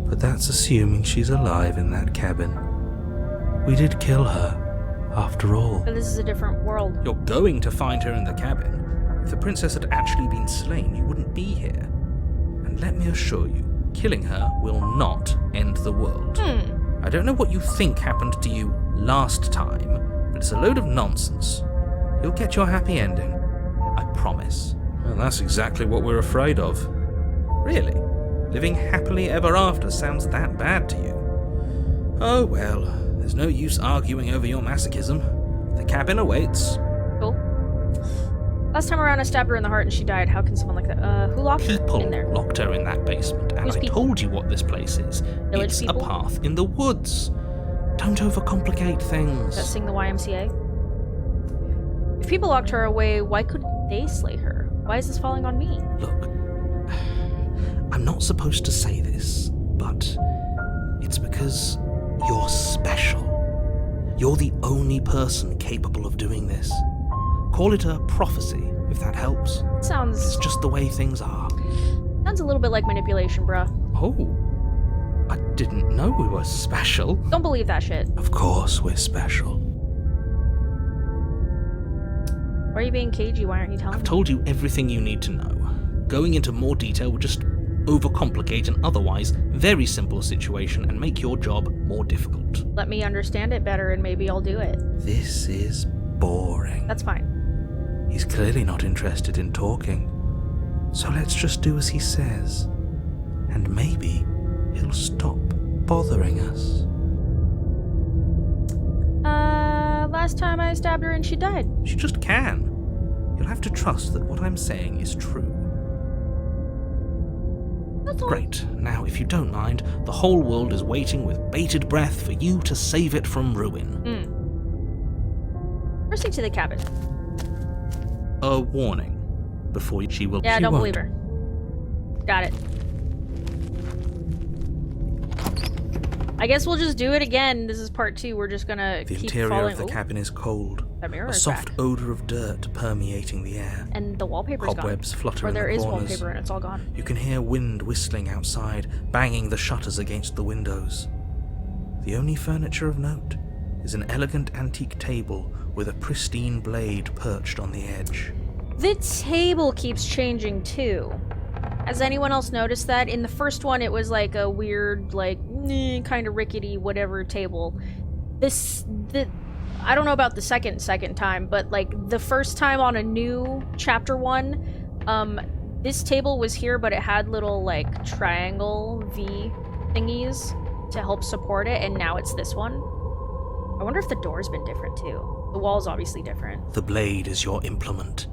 But that's assuming she's alive in that cabin. We did kill her, after all. But this is a different world. You're going to find her in the cabin. If the princess had actually been slain, you wouldn't be here. And let me assure you, killing her will not end the world. I don't know what you think happened to you last time, but it's a load of nonsense. You'll get your happy ending. I promise. Well, that's exactly what we're afraid of. Really? Living happily ever after sounds that bad to you? Oh well, there's no use arguing over your masochism. The cabin awaits. Cool. Last time around, I stabbed her in the heart and she died. How can someone like that? Who locked her People in there? locked her in that basement, and Who's I people? told you what this place is. Village It's people? a path in the woods. Don't overcomplicate things. That sing the YMCA? If people locked her away, why couldn't they slay her? Why is this falling on me? Look, I'm not supposed to say this, but it's because you're special. You're the only person capable of doing this. Call it a prophecy, if that helps. It's Sounds just the way things are. a little bit like manipulation, bruh. Oh, I didn't know we were special. Don't believe that shit. Of course we're special. Why are you being cagey? Why aren't you telling I've me? told you everything you need to know. Going into more detail would just overcomplicate an otherwise very simple situation and make your job more difficult. Let me understand it better and maybe I'll do it. This is boring. That's fine. He's clearly not interested in talking. So let's just do as he says. And maybe he'll stop bothering us. Last time I stabbed her and she died. She just can. You'll have to trust that what I'm saying is true. That's all. Great. Now, if you don't mind, the whole world is waiting with bated breath for you to save it from ruin. Proceed to the cabin. A warning. Before she will. Yeah, she don't won't. believe her. Got it. I guess we'll just do it again. This is part 2. We're just gonna The keep interior following. of the cabin is cold. That mirror A is soft back. odor of dirt permeating the air. And the wallpaper's gone. Cobwebs flutter Or in there the is corners. wallpaper and it's all gone. You can hear wind whistling outside, banging the shutters against the windows. The only furniture of note is an elegant antique table with a pristine blade perched on the edge. The table keeps changing too. Has anyone else noticed that? In the first one, it was like a weird, like, kind of rickety, whatever table. I don't know about the second time, but like the first time on a new chapter 1, this table was here, but it had little like triangle V thingies to help support it, and now it's this one. I wonder if the door's been different too. The wall's obviously different. The blade is your implement.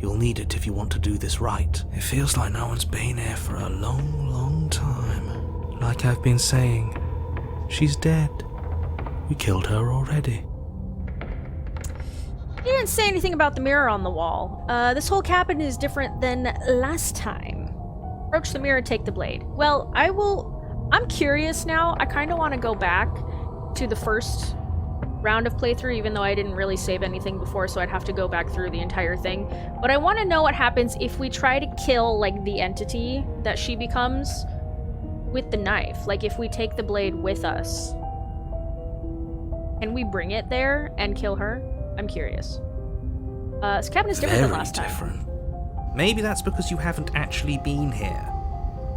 You'll need it if you want to do this right. It feels like no one's been here for a long, long time. Like I've been saying, she's dead. We killed her already. You didn't say anything about the mirror on the wall. This whole cabin is different than last time. Approach the mirror, take the blade. Well, I will I'm curious now. I kind of want to go back to the first round of playthrough, even though I didn't really save anything before, so I'd have to go back through the entire thing. But I want to know what happens if we try to kill, like, the entity that she becomes with the knife. Like, if we take the blade with us. Can we bring it there and kill her? I'm curious. This cabin is different than last time. Different. Maybe that's because you haven't actually been here.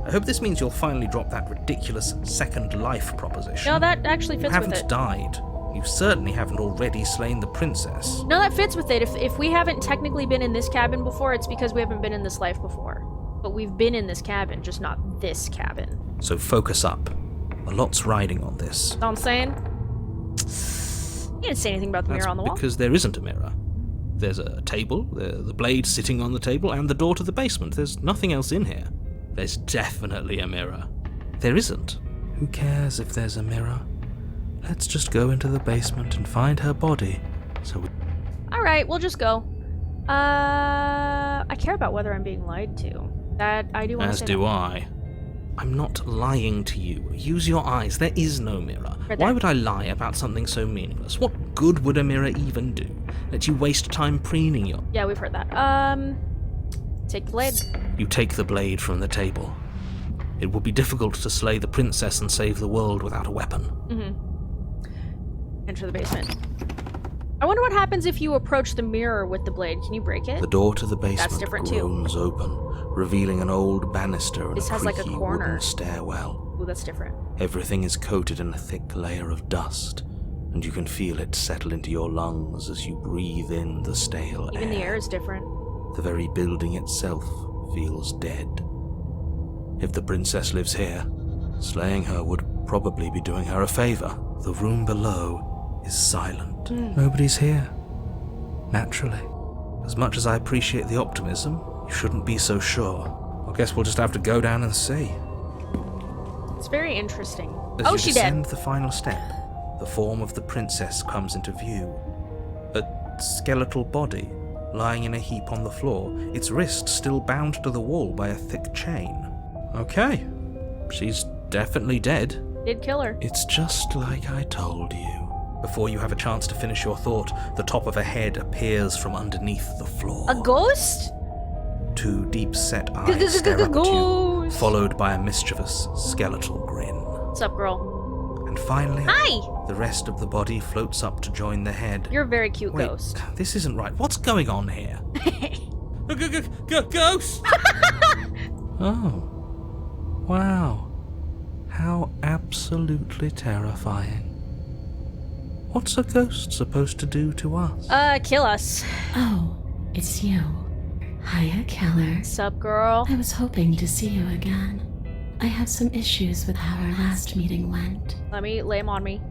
I hope this means you'll finally drop that ridiculous second life proposition. No, that actually fits you with it. haven't died. You certainly haven't already slain the princess. No, that fits with it. If we haven't technically been in this cabin before, it's because we haven't been in this life before. But we've been in this cabin, just not this cabin. So focus up. A lot's riding on this. Know what I'm saying? You didn't say anything about the mirror on the wall. Because there isn't a mirror. There's a table, the blade sitting on the table, and the door to the basement. There's nothing else in here. There's definitely a mirror. There isn't. Who cares if there's a mirror? Let's just go into the basement and find her body. Alright, we'll just go. I care about whether I'm being lied to. That I do want to say. As do that. I. I'm not lying to you. Use your eyes. There is no mirror. Right Why there. would I lie about something so meaningless? What good would a mirror even do? Let you waste time preening your... Yeah, we've heard that. Take the blade. You take the blade from the table. It would be difficult to slay the princess and save the world without a weapon. Enter the basement. I wonder what happens if you approach the mirror with the blade. Can you break it? The door to the basement different too. groans open, revealing an old banister and This a has like a creaky corner. wooden stairwell. Ooh, that's different. Everything is coated in a thick layer of dust, and you can feel it settle into your lungs as you breathe in the stale Even the air is different. The very building itself feels dead. If the princess lives here, slaying her would probably be doing her a favor. The room below is silent. Nobody's here. Naturally. As much as I appreciate the optimism, you shouldn't be so sure. I guess we'll just have to go down and see. It's very interesting. As Oh, you she dead. descend the final step, the form of the princess comes into view. A skeletal body, lying in a heap on the floor, its wrist still bound to the wall by a thick chain. Okay, she's definitely dead. Did kill her. It's just like I told you. Before you have a chance to finish your thought, the top of a head appears from underneath the floor. A ghost? Two deep-set eyes stare up at you, Ghost. followed by a mischievous skeletal grin. What's up, girl? And finally, Hi! the rest of the body floats up to join the head. You're a very cute Wait, ghost. this isn't right. What's going on here? Ghost! Oh. Wow. How absolutely terrifying. What's a ghost supposed to do to us? Kill us. Oh, it's you. Hiya, Keller. What's up, girl? I was hoping to see you again. I have some issues with how our last meeting went. Let me lay him on me.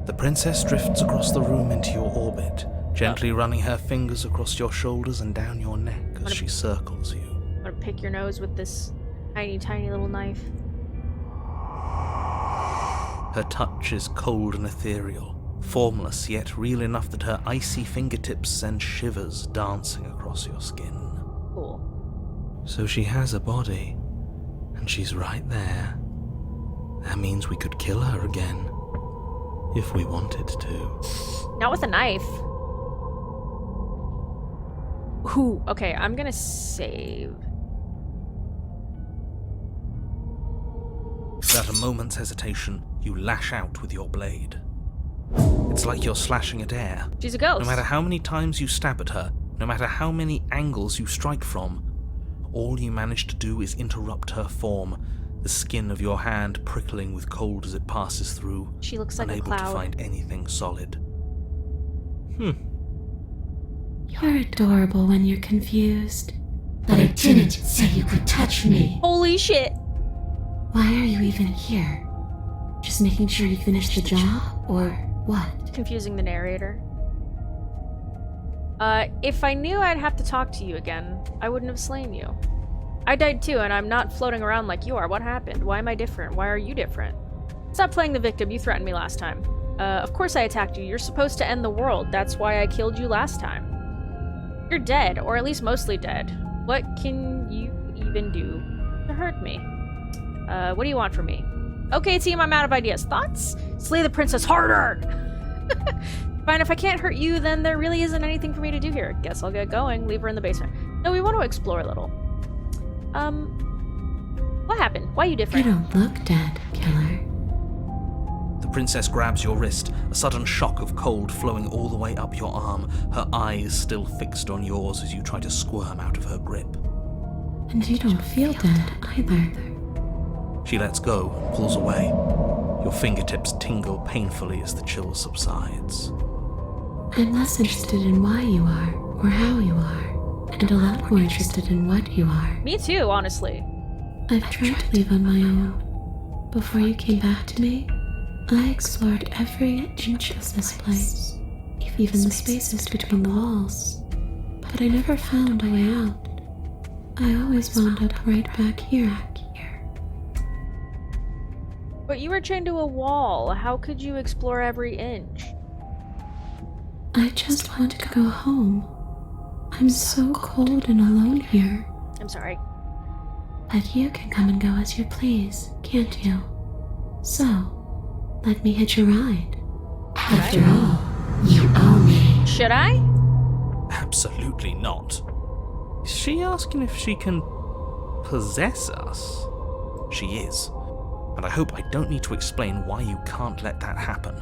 The princess drifts across the room into your orbit, gently running her fingers across your shoulders and down your neck as she circles you. I'm gonna pick your nose with this tiny, tiny little knife. Her touch is cold and ethereal, formless yet real enough that her icy fingertips send shivers dancing across your skin. Cool. So she has a body, and she's right there. That means we could kill her again, if we wanted to. Not with a knife. Ooh, okay, I'm gonna save. Without a moment's hesitation, you lash out with your blade. It's like you're slashing at air. She's a ghost. No matter how many times you stab at her, no matter how many angles you strike from, all you manage to do is interrupt her form, the skin of your hand prickling with cold as it passes through, She looks like a unable to cloud. find anything solid. You're adorable when you're confused. But I didn't say you could touch me. Holy shit! Why are you even here? Just making sure you finished the job? Or what? Confusing the narrator. If I knew I'd have to talk to you again, I wouldn't have slain you. I died too, and I'm not floating around like you are. What happened? Why am I different? Why are you different? Stop playing the victim. You threatened me last time. Of course I attacked you. You're supposed to end the world. That's why I killed you last time. You're dead, or at least mostly dead. What can you even do to hurt me? What do you want from me? Okay, team, I'm out of ideas. Thoughts? Slay the princess harder! Fine, if I can't hurt you, then there really isn't anything for me to do here. Guess I'll get going. Leave her in the basement. No, we want to explore a little. What happened? Why are you You different? don't look dead, killer. The princess grabs your wrist, a sudden shock of cold flowing all the way up your arm, her eyes still fixed on yours as you try to squirm out of her grip. And you don't feel dead either. She lets go and pulls away. Your fingertips tingle painfully as the chill subsides. I'm less interested in why you are or how you are, and a lot more interested in what you are. Me too, honestly. I've tried to leave on my own. Before you came back to me, I explored every inch of this place, even the spaces between the walls. But I never found a way out. I always wound up right back here. But you were chained to a wall. How could you explore every inch? I just want to go home. I'm so cold and alone here. I'm sorry. But you can come and go as you please, can't you? So, let me hitch a ride. After all, you owe me. Should I? Absolutely not. Is she asking if she can possess us? She is. And I hope I don't need to explain why you can't let that happen.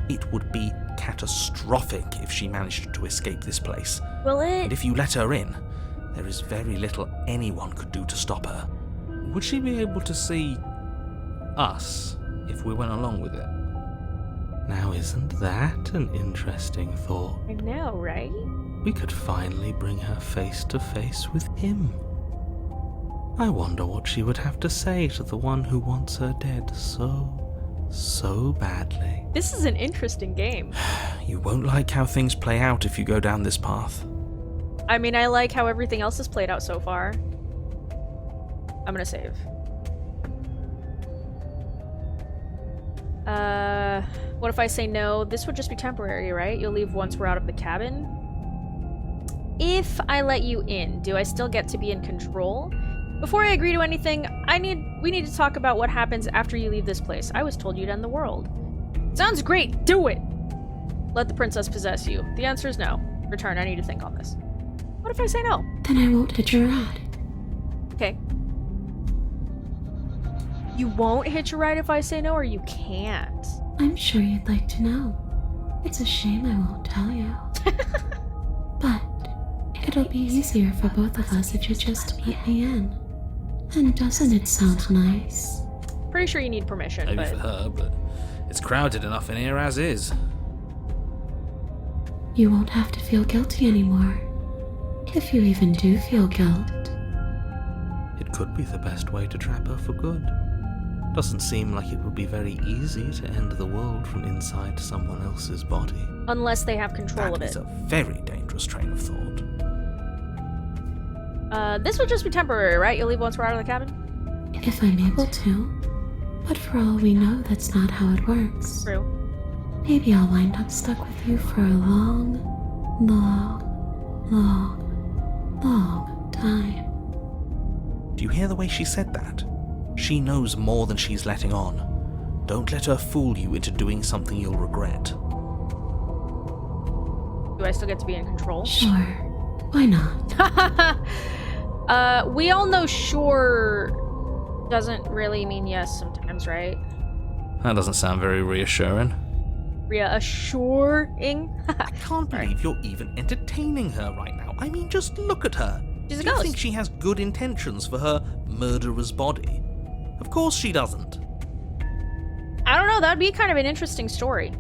It would be catastrophic if she managed to escape this place. Will And it? if you let her in, there is very little anyone could do to stop her. Would she be able to see us if we went along with it? Now, isn't that an interesting thought? I know, right? We could finally bring her face to face with him. I wonder what she would have to say to the one who wants her dead so badly. This is an interesting game. You won't like how things play out if you go down this path. I mean, I like how everything else has played out so far. I'm gonna save. What if I say no? This would just be temporary, right? You'll leave once we're out of the cabin? If I let you in, do I still get to be in control? Before I agree to anything, we need to talk about what happens after you leave this place. I was told you'd end the world. Sounds great! Do it! Let the princess possess you. The answer is no. Return, I need to think on this. What if I say no? Then I won't hitch a ride. Okay. You won't hitch a ride if I say no, or you can't? I'm sure you'd like to know. It's a shame I won't tell you. But it'll be easier for both of us if you just let me in. And doesn't it sound nice? Pretty sure you need permission, Maybe but... for her, but it's crowded enough in here as is. You won't have to feel guilty anymore. If you even do feel guilt. It could be the best way to trap her for good. Doesn't seem like it would be very easy to end the world from inside someone else's body. Unless they have control of That it. is a very dangerous train of thought. This would just be temporary, right? You'll leave once we're out of the cabin? If I'm able to. But for all we know, that's not how it works. True. Maybe I'll wind up stuck with you for a long time. Do you hear the way she said that? She knows more than she's letting on. Don't let her fool you into doing something you'll regret. Do I still get to be in control? Sure. Why not? We all know sure doesn't really mean yes sometimes, right? That doesn't sound very reassuring. Reassuring? I can't believe you're even entertaining her right now. I mean, just look at her. She's a Do you ghost. think she has good intentions for her murderer's body? Of course she doesn't. I don't know, that'd be kind of an interesting story.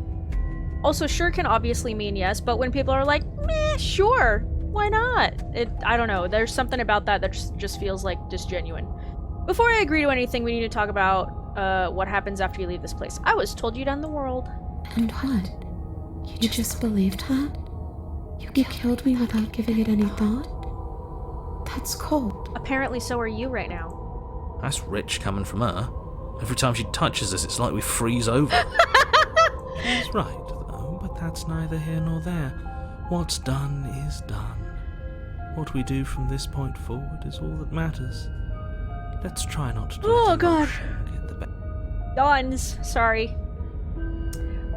Also, sure can obviously mean yes, but when people are like, meh, sure, why not? I don't know, there's something about that that just feels like disgenuine. Before I agree to anything, we need to talk about what happens after you leave this place. I was told you'd end the world. And what? You just believed that? You killed me without giving it any thought? That's cold. Apparently so are you right now. That's rich coming from her. Every time she touches us, it's like we freeze over. She's right, though, but that's neither here nor there. What's done is done. What we do from this point forward is all that matters. Let's try not to Oh, let God. emotion get the Yawns. Sorry.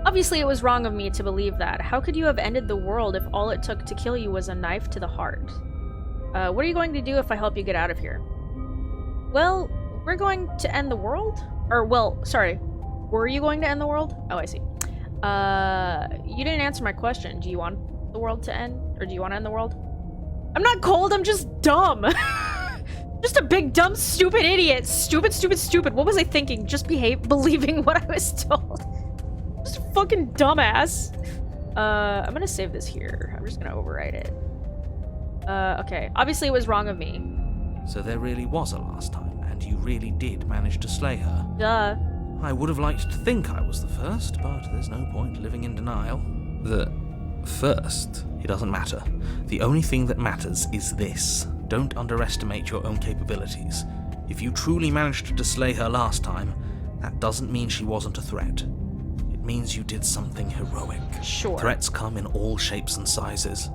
Obviously, it was wrong of me to believe that. How could you have ended the world if all it took to kill you was a knife to the heart? What are you going to do if I help you get out of here? Well, we're going to end the world? Or, well, sorry. Were you going to end the world? Oh, I see. You didn't answer my question. Do you want the world to end? Or do you want to end the world? I'm not cold, I'm just dumb. Just a big, dumb, stupid idiot. Stupid, stupid, stupid. What was I thinking? Just believing what I was told. Just a fucking dumbass. I'm gonna save this here. I'm just gonna overwrite it. Okay. Obviously it was wrong of me. So there really was a last time, and you really did manage to slay her. Duh. I would have liked to think I was the first, but there's no point living in denial. The first? It doesn't matter. The only thing that matters is this. Don't underestimate your own capabilities. If you truly managed to slay her last time, that doesn't mean she wasn't a threat. It means you did something heroic. Sure. Threats come in all shapes and sizes.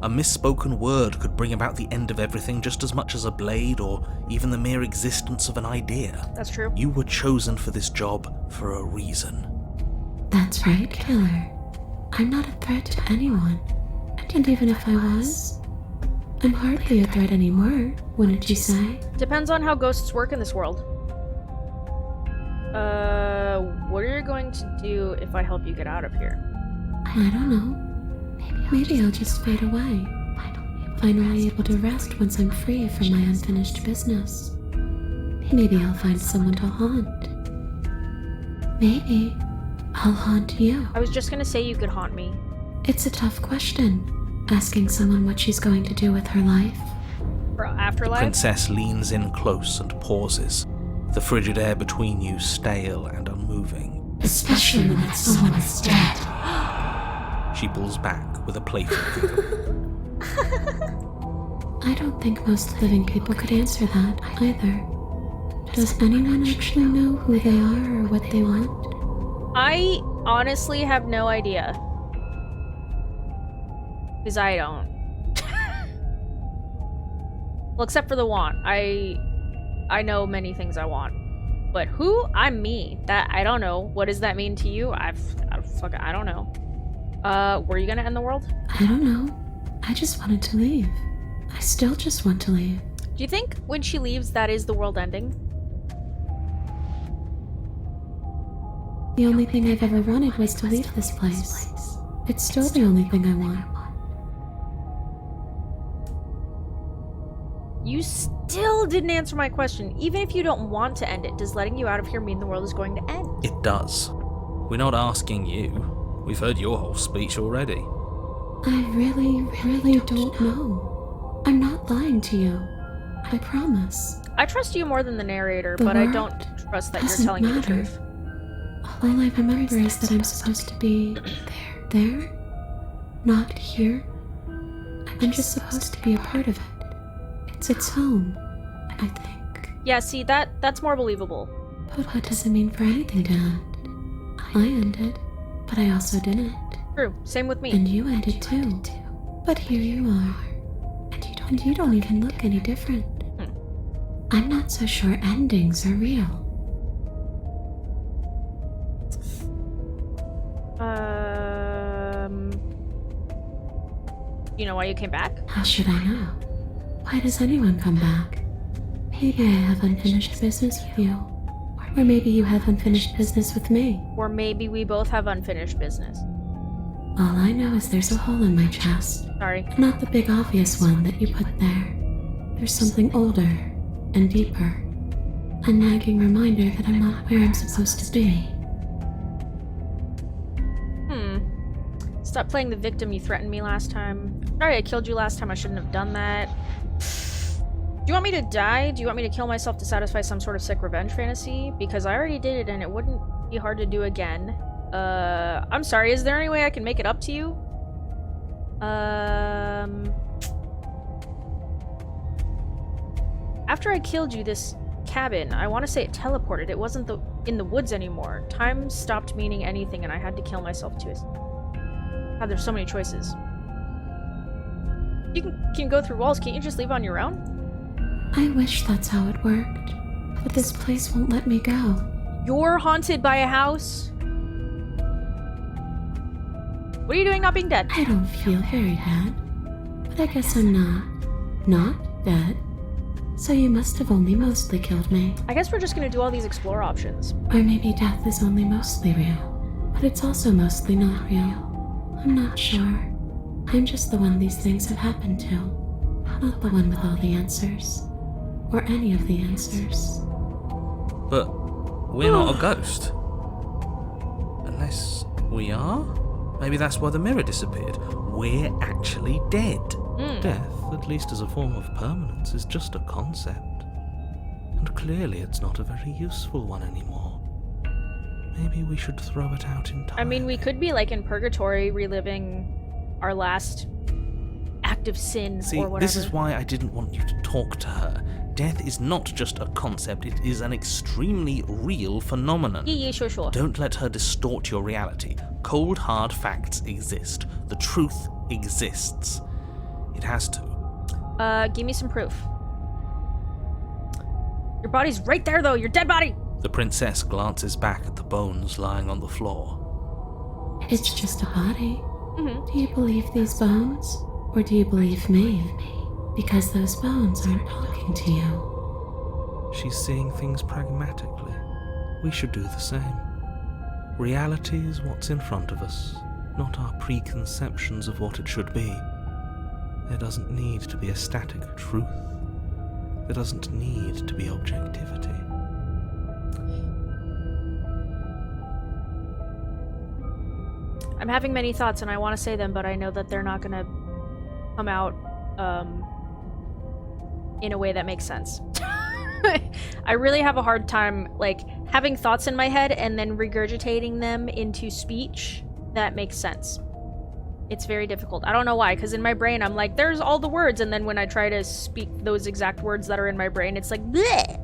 A misspoken word could bring about the end of everything just as much as a blade or even the mere existence of an idea. That's true. You were chosen for this job for a reason. That's right, Killer. I'm not a threat to anyone. And even if I was, I'm hardly a threat anymore, wouldn't you say? Depends on how ghosts work in this world. What are you going to do if I help you get out of here? I don't know. Maybe I'll just fade away. Finally able to rest once I'm free from my unfinished business. Maybe I'll find someone to haunt. Maybe I'll haunt you. I was just gonna say you could haunt me. It's a tough question, asking someone what she's going to do with her life. For afterlife? Princess leans in close and pauses, the frigid air between you stale and unmoving. Especially when it's someone is dead. She pulls back with a playful giggle. I don't think most living people could answer that either. Does anyone actually know who they are or what they want? I honestly have no idea. Because I don't. Well, except for the want. I know many things I want. But who? I'm me. That I don't know. What does that mean to you? I don't know. Were you gonna end the world? I don't know. I just wanted to leave. I still just want to leave. Do you think when she leaves that is the world ending? The only thing I've ever wanted was to leave this place. It's still the only thing I want. You still didn't answer my question. Even if you don't want to end it, does letting you out of here mean the world is going to end? It does. We're not asking you. We've heard your whole speech already. I really don't know. I'm not lying to you. I promise. I trust you more than the narrator, The but I word don't trust that you're doesn't telling me the matter. truth. All I remember is that I'm supposed to be there, not here. I'm just supposed to be a part of it. It's its home, I think. Yeah, see, that's more believable. But what does it mean for anything to end? I ended, but I also didn't. True. Same with me. And you ended too. But here you are. And you don't even look any different. I'm not so sure endings are real. You know why you came back? How should I know? Why does anyone come back? Maybe I have unfinished business with you. Or maybe you have unfinished business with me. Or maybe we both have unfinished business. All I know is there's a hole in my chest. Sorry. Not the big obvious one that you put there. There's something older and deeper. A nagging reminder that I'm not where I'm supposed to be. Stop playing the victim. You threatened me last time. Sorry I killed you last time. I shouldn't have done that. Do you want me to die? Do you want me to kill myself to satisfy some sort of sick revenge fantasy? Because I already did it and it wouldn't be hard to do again. I'm sorry. Is there any way I can make it up to you? After I killed you, this cabin, I want to say it teleported. It wasn't in the woods anymore. Time stopped meaning anything and I had to kill myself to escape. God, there's so many choices. You can go through walls. Can't you just leave on your own? I wish that's how it worked. But this place won't let me go. You're haunted by a house? What are you doing not being dead? I don't feel very bad, but I guess I'm not dead. So you must have only mostly killed me. I guess we're just gonna do all these explore options. Or maybe death is only mostly real, but it's also mostly not real. I'm not sure. I'm just the one these things have happened to, not the one with all the answers. Or any of the answers. But we're not a ghost. Unless we are? Maybe that's why the mirror disappeared. We're actually dead. Death, at least as a form of permanence, is just a concept. And clearly it's not a very useful one anymore. Maybe we should throw it out entirely. I mean, we could be like in purgatory, reliving our last act of sin See, or whatever. this is why I didn't want you to talk to her. Death is not just a concept, it is an extremely real phenomenon. Yeah, sure. Don't let her distort your reality. Cold, hard facts exist. The truth exists. It has to. Give me some proof. Your body's right there, though. Your dead body. The princess glances back at the bones lying on the floor. It's just a body. Mm-hmm. Do you believe these bones? Or do you believe me? Because those bones aren't talking to you. She's seeing things pragmatically. We should do the same. Reality is what's in front of us, not our preconceptions of what it should be. There doesn't need to be a static truth. There doesn't need to be objectivity. I'm having many thoughts and I want to say them, but I know that they're not gonna come out in a way that makes sense. I really have a hard time, like, having thoughts in my head and then regurgitating them into speech that makes sense. It's very difficult. I don't know why, because in my brain I'm like, there's all the words, and then when I try to speak those exact words that are in my brain, it's like, bleh!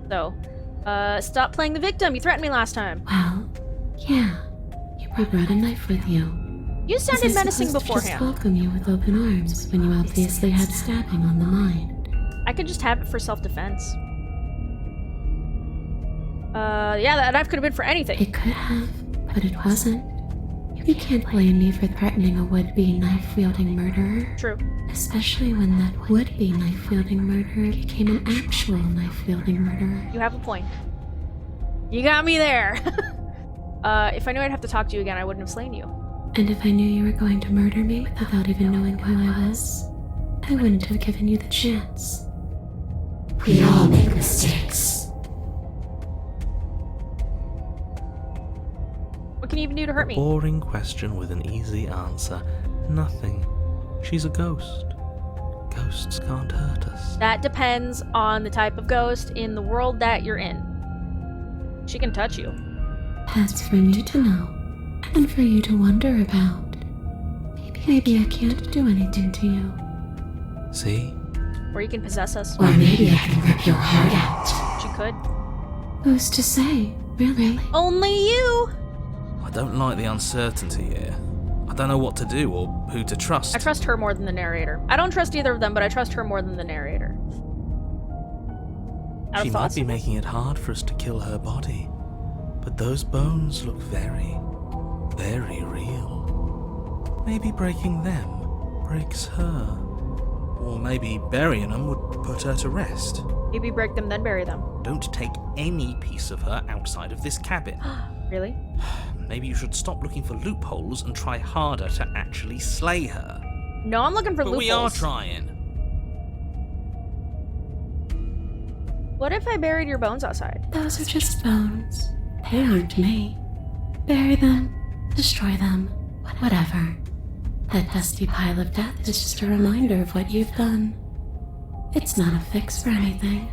So, stop playing the victim. You threatened me last time. Well, yeah. You brought a knife with you. You sounded Was I menacing supposed to just beforehand. welcome you with open arms when you obviously had stabbing on the mind? I could just have it for self-defense. Yeah, that knife could have been for anything. It could have, but it wasn't. You can't blame me for threatening a would-be knife-wielding murderer. True. Especially when that would-be knife-wielding murderer became an actual knife-wielding murderer. You have a point. You got me there. If I knew I'd have to talk to you again, I wouldn't have slain you. And if I knew you were going to murder me without even knowing who I was, I wouldn't have given you the chance. We all make mistakes. What can you even do to hurt me? Boring question with an easy answer. Nothing. She's a ghost. Ghosts can't hurt us. That depends on the type of ghost in the world that you're in. She can touch you. That's for me to know, and for you to wonder about. Maybe I can't do anything to you. See? Or you can possess us. Or maybe I can rip your heart out. She could. Who's to say, really? Only you! I don't like the uncertainty here. I don't know what to do or who to trust. I trust her more than the narrator. I don't trust either of them, but I trust her more than the narrator. Out She of might thoughts? be making it hard for us to kill her body. But those bones look very, very real. Maybe breaking them breaks her. Or maybe burying them would put her to rest. Maybe break them, then bury them. Don't take any piece of her outside of this cabin. Really? Maybe you should stop looking for loopholes and try harder to actually slay her. No, I'm looking for But loopholes. we are trying. What if I buried your bones outside? Those are just bones. They aren't me. Bury them, destroy them, whatever. That dusty pile of death is just a reminder of what you've done. It's not a fix for anything.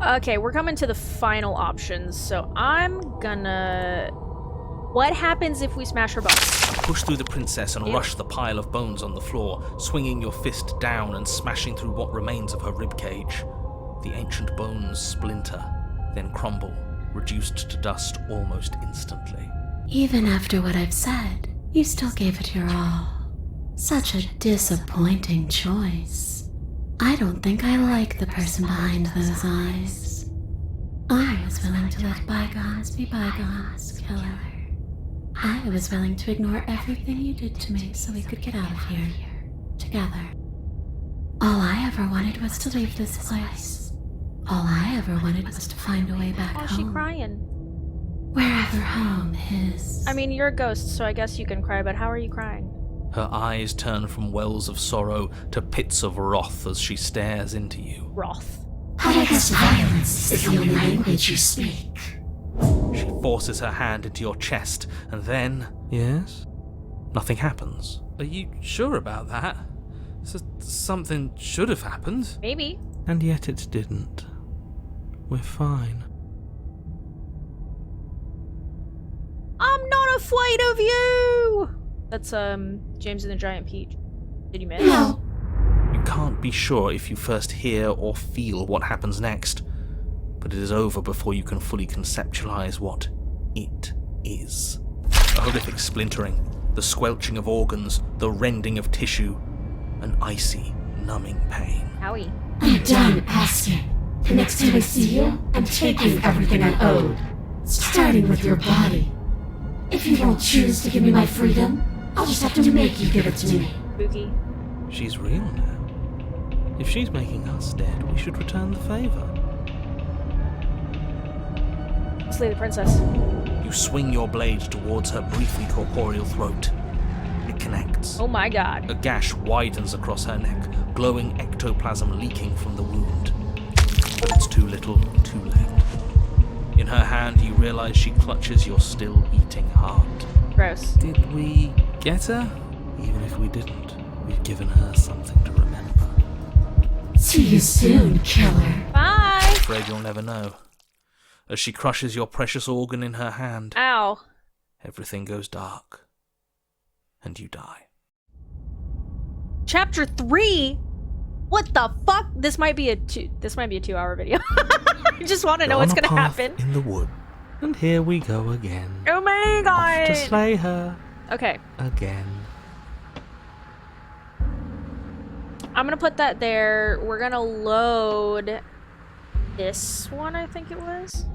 Okay, we're coming to the final options, so I'm gonna... What happens if we smash her bones? Push through the princess and Ew. rush the pile of bones on the floor, swinging your fist down and smashing through what remains of her ribcage. The ancient bones splinter, then crumble, reduced to dust almost instantly. Even after what I've said, you still gave it your all. Such a disappointing choice. I don't think I like the person behind those eyes. I was willing to let bygones be bygones, killer. I was willing to ignore everything you did to me so we could get out of here. Together. All I ever wanted was to leave this place. All I ever wanted was to find a way back Oh, is she home. crying? Wherever home is. I mean, you're a ghost, so I guess you can cry, but how are you crying? Her eyes turn from wells of sorrow to pits of wrath as she stares into you. Wrath. But I guess violence is the only language you speak. She forces her hand into your chest, and then... Yes? Nothing happens. Are you sure about that? Something should have happened. Maybe. And yet it didn't. We're fine. I'm not afraid of you! That's, James and the Giant Peach. Did you miss? No. You can't be sure if you first hear or feel what happens next, but it is over before you can fully conceptualize what it is. A horrific splintering, the squelching of organs, the rending of tissue, an icy, numbing pain. Howie. I'm done asking. The next time I see you, I'm taking everything I owed. Starting with your body. If you won't choose to give me my freedom, I'll just have to make you give it to me. Spooky. She's real now. If she's making us dead, we should return the favor. Slay the princess. You swing your blade towards her briefly corporeal throat. It connects. Oh my god. A gash widens across her neck, glowing ectoplasm leaking from the wound. It's too little, too late. In her hand, you realize she clutches your still beating heart. Gross. Did we get her? Even if we didn't, we've given her something to remember. See you soon, killer. Bye! Afraid you'll never know. As she crushes your precious organ in her hand, Ow. everything goes dark. And you die. Chapter 3? What the fuck? This might be a 2-hour video. I just want to know You're what's on a gonna path happen. in the wood. And here we go again. Oh my Off god! to slay her Okay, again. I'm gonna put that there. We're gonna load this one, I think it was.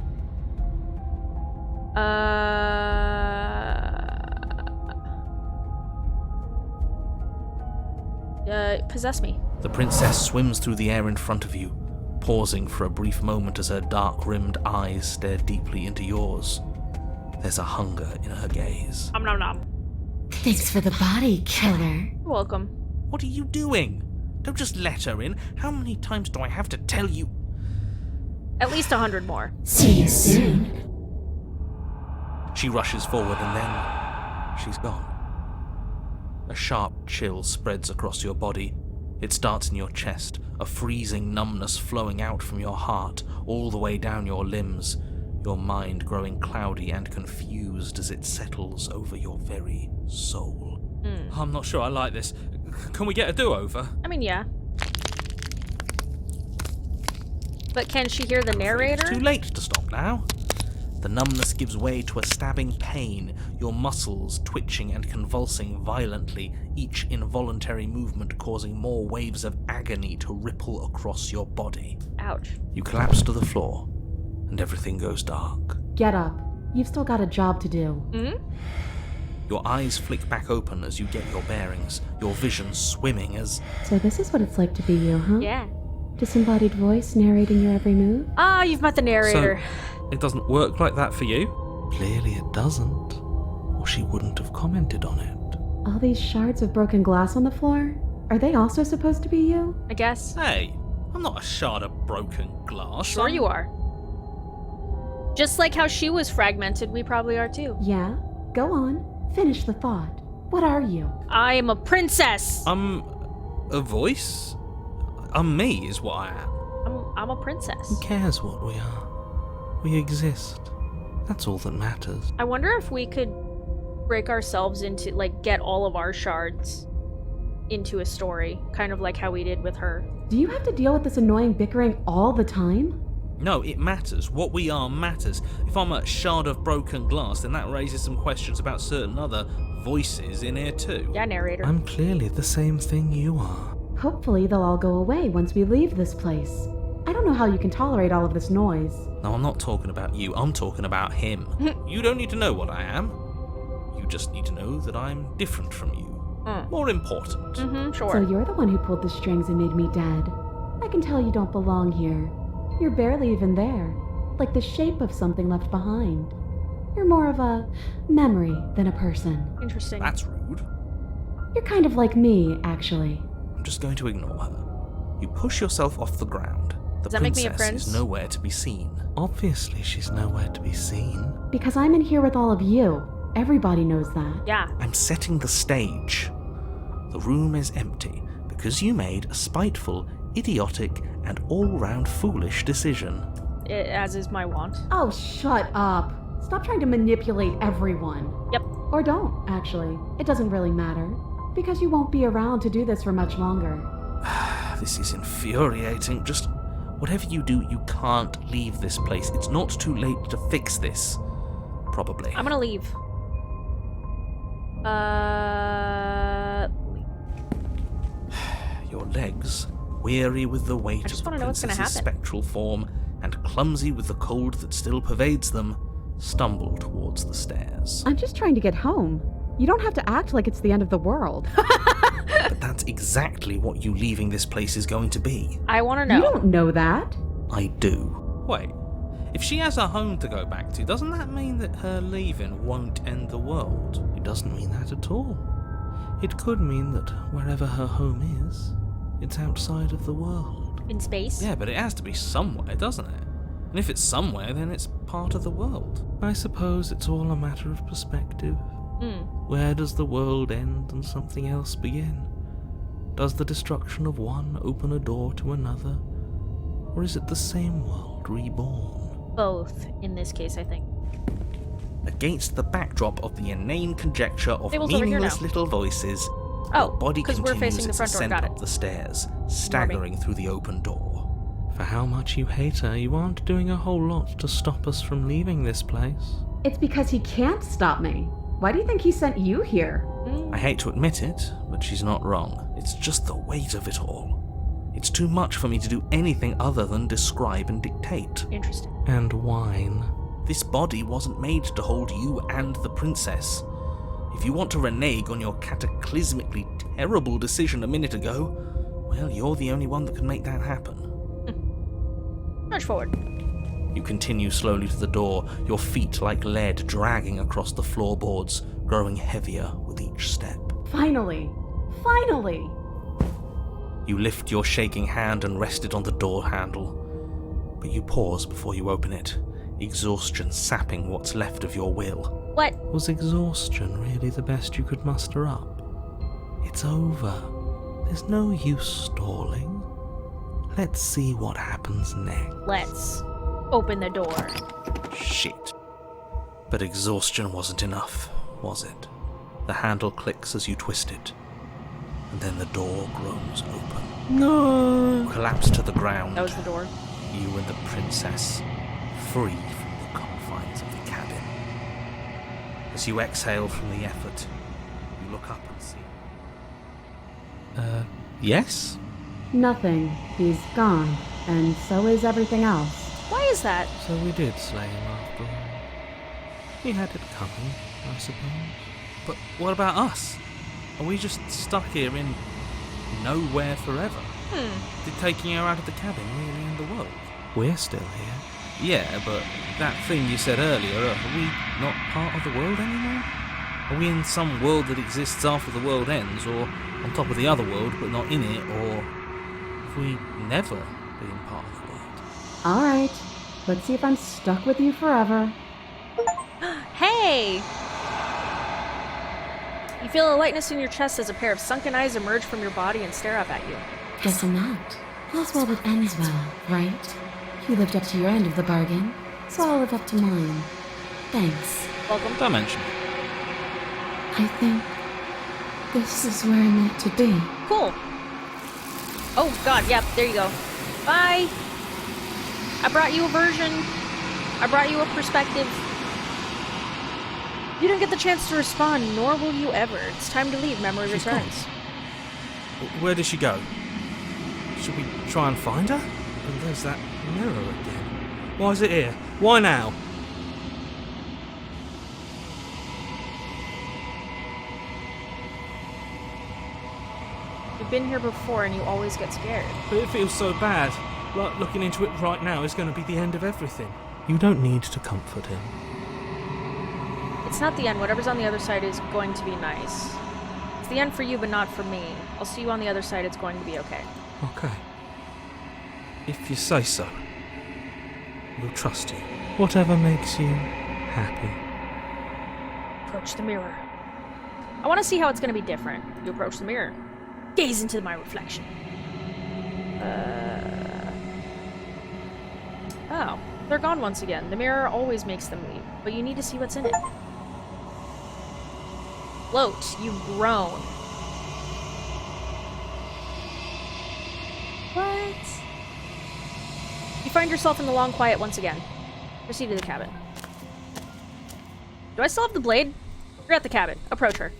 Possess me. The princess swims through the air in front of you, pausing for a brief moment as her dark-rimmed eyes stare deeply into yours. There's a hunger in her gaze. Nom nom nom. Thanks for the body, killer. You're welcome. What are you doing? Don't just let her in. How many times do I have to tell you? At least 100 more. See you soon. She rushes forward and then she's gone. A sharp chill spreads across your body. It starts in your chest, a freezing numbness flowing out from your heart, all the way down your limbs, your mind growing cloudy and confused as it settles over your very soul. I'm not sure I like this. Can we get a do-over? I mean, yeah. But can she hear the narrator? It's too late to stop now. The numbness gives way to a stabbing pain, your muscles twitching and convulsing violently, each involuntary movement causing more waves of agony to ripple across your body. Ouch. You collapse to the floor, and everything goes dark. Get up. You've still got a job to do. Hmm? Your eyes flick back open as you get your bearings, your vision swimming as... So this is what it's like to be you, huh? Yeah. Disembodied voice narrating your every move? Ah, you've met the narrator. It doesn't work like that for you? Clearly it doesn't, or she wouldn't have commented on it. All these shards of broken glass on the floor? Are they also supposed to be you? I guess. Hey, I'm not a shard of broken glass. Sure you are. Just like how she was fragmented, we probably are too. Yeah? Go on. Finish the thought. What are you? I am a princess! I'm a voice? I'm me is what I am. I'm a princess. Who cares what we are? We exist. That's all that matters. I wonder if we could break ourselves into, like, get all of our shards into a story, kind of like how we did with her. Do you have to deal with this annoying bickering all the time? No, it matters. What we are matters. If I'm a shard of broken glass, then that raises some questions about certain other voices in here too. Yeah, narrator. I'm clearly the same thing you are. Hopefully, they'll all go away once we leave this place. I don't know how you can tolerate all of this noise. No, I'm not talking about you. I'm talking about him. You don't need to know what I am. You just need to know that I'm different from you. More important. Sure. So you're the one who pulled the strings and made me dead. I can tell you don't belong here. You're barely even there, like the shape of something left behind. You're more of a memory than a person. Interesting. That's rude. You're kind of like me, actually. I'm just going to ignore her. You push yourself off the ground. The Does that make me a princess prince? is nowhere to be seen. Obviously, she's nowhere to be seen. Because I'm in here with all of you. Everybody knows that. Yeah. I'm setting the stage. The room is empty because you made a spiteful, idiotic, and all-round foolish decision. As is my want. Oh, shut up. Stop trying to manipulate everyone. Yep. Or don't, actually. It doesn't really matter. Because you won't be around to do this for much longer. This is infuriating. Just whatever you do, you can't leave this place. It's not too late to fix this. Probably. I'm gonna leave. Your legs, weary with the weight I just of the wanna know what's gonna princess's happen. spectral form and clumsy with the cold that still pervades them, stumble towards the stairs. I'm just trying to get home. You don't have to act like it's the end of the world. But that's exactly what you leaving this place is going to be. I wanna know. You don't know that. I do. Wait, if she has a home to go back to, doesn't that mean that her leaving won't end the world? It doesn't mean that at all. It could mean that wherever her home is, it's outside of the world. In space? Yeah, but it has to be somewhere, doesn't it? And if it's somewhere, then it's part of the world. I suppose it's all a matter of perspective. Where does the world end and something else begin? Does the destruction of one open a door to another? Or is it the same world reborn? Both, in this case, I think. Against the backdrop of the inane conjecture of Table's over here meaningless now. little voices, Oh, your body 'cause we're continues facing the its front door, ascent got it. up the stairs, staggering through the open door. For how much you hate her, you aren't doing a whole lot to stop us from leaving this place. It's because he can't stop me. Why do you think he sent you here? I hate to admit it, but she's not wrong. It's just the weight of it all. It's too much for me to do anything other than describe and dictate. Interesting. And whine. This body wasn't made to hold you and the princess. If you want to renege on your cataclysmically terrible decision a minute ago, well, you're the only one that can make that happen. March forward. You continue slowly to the door, your feet like lead dragging across the floorboards, growing heavier with each step. Finally. Finally! You lift your shaking hand and rest it on the door handle, but you pause before you open it, exhaustion sapping what's left of your will. What? Was exhaustion really the best you could muster up? It's over. There's no use stalling. Let's see what happens next. Let's open the door. Shit. But exhaustion wasn't enough, was it? The handle clicks as you twist it, and then the door groans open. No! You collapse to the ground. That was the door. You and the princess, free from the confines of the cabin. As you exhale from the effort, you look up and see... yes? Nothing. He's gone. And so is everything else. Why is that? So we did slay him after all. He had it coming, I suppose. But what about us? Are we just stuck here in nowhere forever? Did taking her out of the cabin really end the world? We're still here. Yeah, but that thing you said earlier, are we not part of the world anymore? Are we in some world that exists after the world ends, or on top of the other world but not in it, or have we never been part of the world? Alright. Let's see if I'm stuck with you forever. Hey! You feel a lightness in your chest as a pair of sunken eyes emerge from your body and stare up at you. Guess I'm not. All's well that ends well, right? You lived up to your end of the bargain, so I'll live up to mine. Thanks. Welcome. Dimension. I think this is where I'm meant to be. Cool. Oh god, yep, there you go. Bye! I brought you a version. I brought you a perspective. You didn't get the chance to respond, nor will you ever. It's time to leave. Memory She's returns. Where did she go? Should we try and find her? And there's that mirror again. Why is it here? Why now? You've been here before and you always get scared. But it feels so bad. Like looking into it right now is going to be the end of everything. You don't need to comfort him. It's not the end. Whatever's on the other side is going to be nice. It's the end for you, but not for me. I'll see you on the other side. It's going to be okay. Okay. If you say so. We'll trust you. Whatever makes you happy. Approach the mirror. I want to see how it's going to be different. You approach the mirror. Gaze into my reflection. Oh, they're gone once again. The mirror always makes them leave, but you need to see what's in it. Float, you've grown. What? You find yourself in the long quiet once again. Proceed to the cabin. Do I still have the blade? You're at the cabin. Approach her.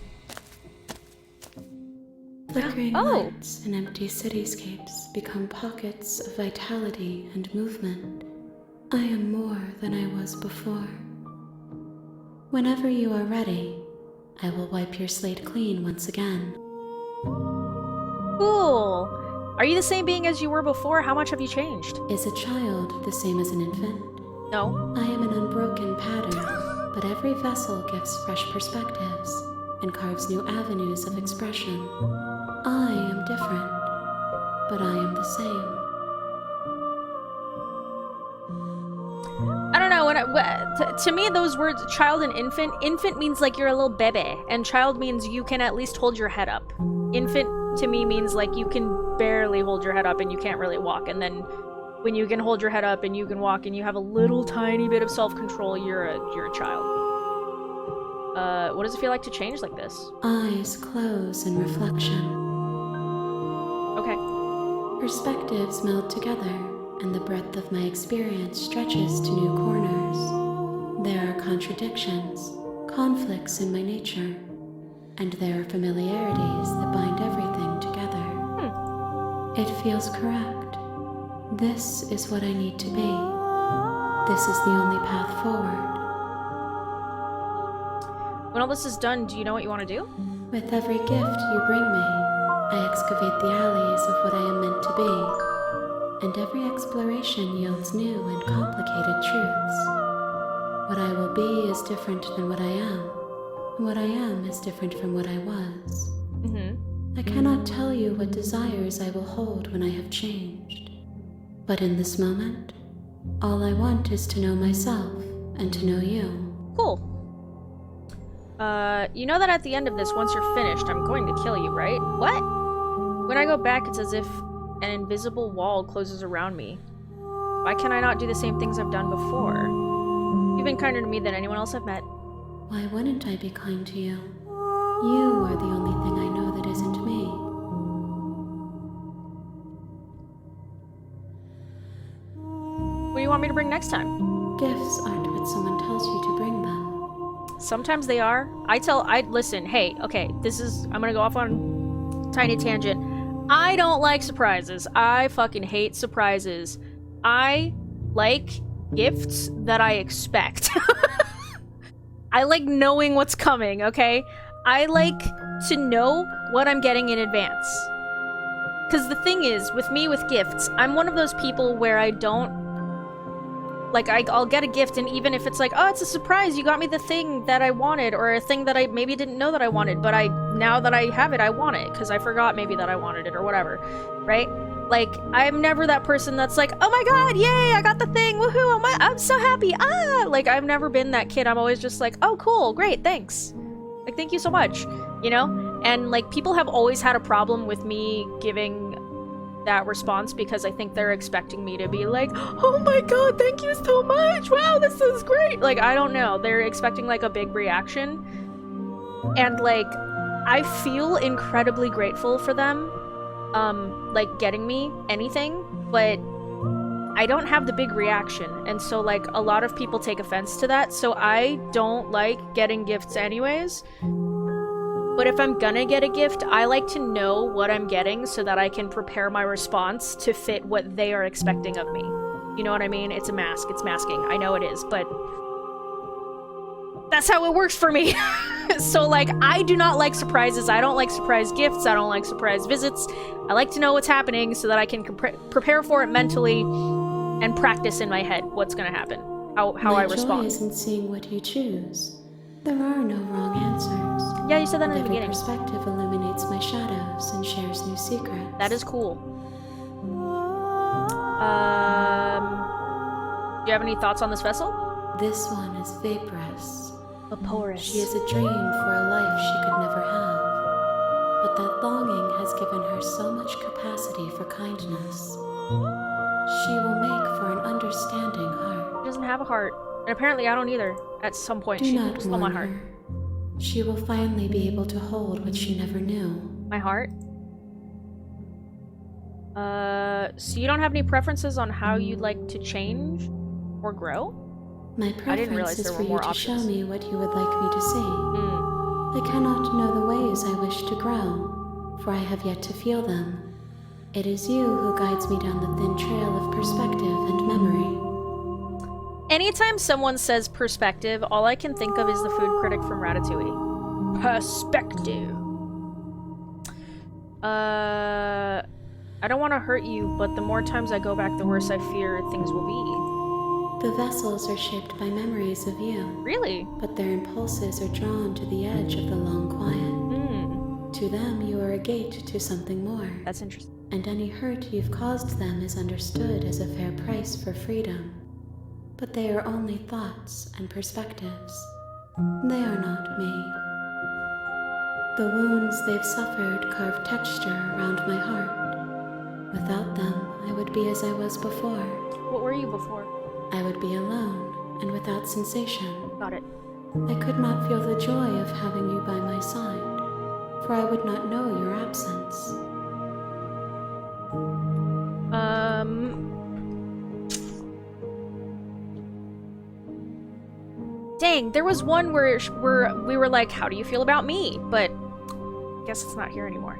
Flickering Oh. lights and empty cityscapes become pockets of vitality and movement. I am more than I was before. Whenever you are ready, I will wipe your slate clean once again. Cool. Are you the same being as you were before? How much have you changed? Is a child the same as an infant? No. I am an unbroken pattern, but every vessel gives fresh perspectives and carves new avenues of expression. I am different, but I am the same. I don't know. To me, those words, child and infant means like you're a little bebe, and child means you can at least hold your head up. Infant to me means like you can barely hold your head up and you can't really walk, and then when you can hold your head up and you can walk and you have a little tiny bit of self-control, you're a child. What does it feel like to change like this? Eyes close in reflection. Okay. Perspectives meld together, and the breadth of my experience stretches to new corners. There are contradictions, conflicts in my nature, and there are familiarities that bind everything together. It feels correct. This is what I need to be. This is the only path forward. When all this is done, do you know what you want to do? With every gift you bring me, I excavate the alleys of what I am meant to be, and every exploration yields new and complicated truths. What I will be is different than what I am, and what I am is different from what I was. I cannot tell you what desires I will hold when I have changed. But in this moment, all I want is to know myself and to know you. Cool. You know that at the end of this, once you're finished, I'm going to kill you, right? What? When I go back, it's as if an invisible wall closes around me. Why can I not do the same things I've done before? You've been kinder to me than anyone else I've met. Why wouldn't I be kind to you? You are the only thing I know that isn't me. What do you want me to bring next time? Gifts aren't what someone tells you to bring them. Sometimes they are. Listen, hey, okay, I'm gonna go off on a tiny tangent. I don't like surprises. I fucking hate surprises. I like gifts that I expect. I like knowing what's coming, okay? I like to know what I'm getting in advance. Because the thing is, with me with gifts, I'm one of those people where I don't... Like, I'll get a gift, and even if it's like, oh, it's a surprise, you got me the thing that I wanted, or a thing that I maybe didn't know that I wanted, but now that I have it, I want it, because I forgot maybe that I wanted it, or whatever, right? Like, I'm never that person that's like, oh my god, yay, I got the thing, woohoo, I'm so happy, ah! Like, I've never been that kid. I'm always just like, oh, cool, great, thanks. Like, thank you so much, you know? And, like, people have always had a problem with me giving that response because I think they're expecting me to be like, oh my god, thank you so much, wow, this is great. Like, I don't know, they're expecting like a big reaction, and like I feel incredibly grateful for them like getting me anything, but I don't have the big reaction, and so like a lot of people take offense to that, so I don't like getting gifts anyways. But if I'm gonna get a gift, I like to know what I'm getting so that I can prepare my response to fit what they are expecting of me. You know what I mean? It's a mask, it's masking. I know it is, but that's how it works for me. So like, I do not like surprises. I don't like surprise gifts. I don't like surprise visits. I like to know what's happening so that I can prepare for it mentally and practice in my head what's gonna happen, how I respond. My joy isn't seeing what you choose. There are no wrong answers. Yeah, you said that in the Every beginning. perspective illuminates my shadows and shares new secrets. That is cool. Do you have any thoughts on this vessel? This one is vaporous. Vaporous. She is a dream for a life she could never have. But that longing has given her so much capacity for kindness. She will make for an understanding heart. She doesn't have a heart. And apparently I don't either. At some point, Do she not stole my mourn heart. her. She will finally be able to hold what she never knew. My heart? So you don't have any preferences on how you'd like to change or grow? My I didn't realize preference is there for were you more to options. show me what you would like me to see. Hmm. I cannot know the ways I wish to grow, for I have yet to feel them. It is you who guides me down the thin trail of perspective and memory. Anytime someone says perspective, all I can think of is the food critic from Ratatouille. Perspective. I don't want to hurt you, but the more times I go back, the worse I fear things will be. The vessels are shaped by memories of you, Really? but their impulses are drawn to the edge of the long quiet. Hmm. To them, you are a gate to something more, That's interesting. and any hurt you've caused them is understood as a fair price for freedom. But they are only thoughts and perspectives. They are not me. The wounds they've suffered carve texture around my heart. Without them, I would be as I was before. What were you before? I would be alone and without sensation. Got it. I could not feel the joy of having you by my side, for I would not know your absence. Dang, there was one where we were like, how do you feel about me? But I guess it's not here anymore.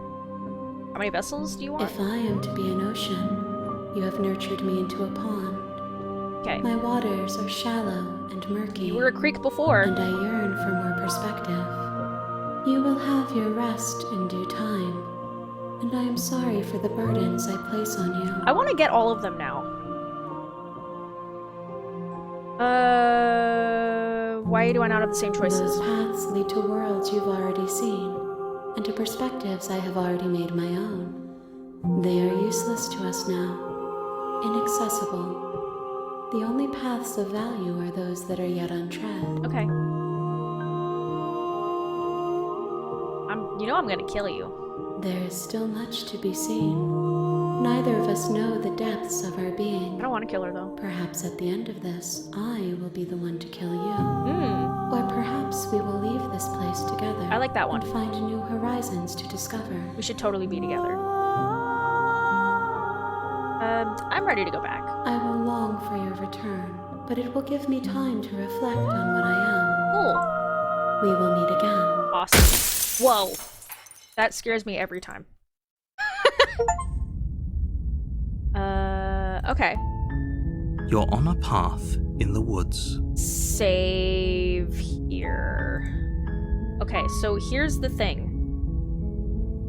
How many vessels do you want? If I am to be an ocean, you have nurtured me into a pond. Okay. My waters are shallow and murky, You were a creek before. and I yearn for more perspective. You will have your rest in due time, and I am sorry for the burdens I place on you. I want to get all of them now. Why do I not have the same choices? Those paths lead to worlds you've already seen, and to perspectives I have already made my own. They are useless to us now, inaccessible. The only paths of value are those that are yet untread. Okay. I'm gonna kill you. There is still much to be seen. Neither of us know the depths of our I being. don't want to kill her though. Perhaps at the end of this, I will be the one to kill you. Hmm. Or perhaps we will leave this place together. I like that one. And find new horizons to discover. We should totally be together. I'm ready to go back. I will long for your return, but it will give me time to reflect on what I Cool. am. We will meet again. Awesome. Whoa. That scares me every time. Okay. You're on a path in the woods. Save here. Okay, so here's the thing.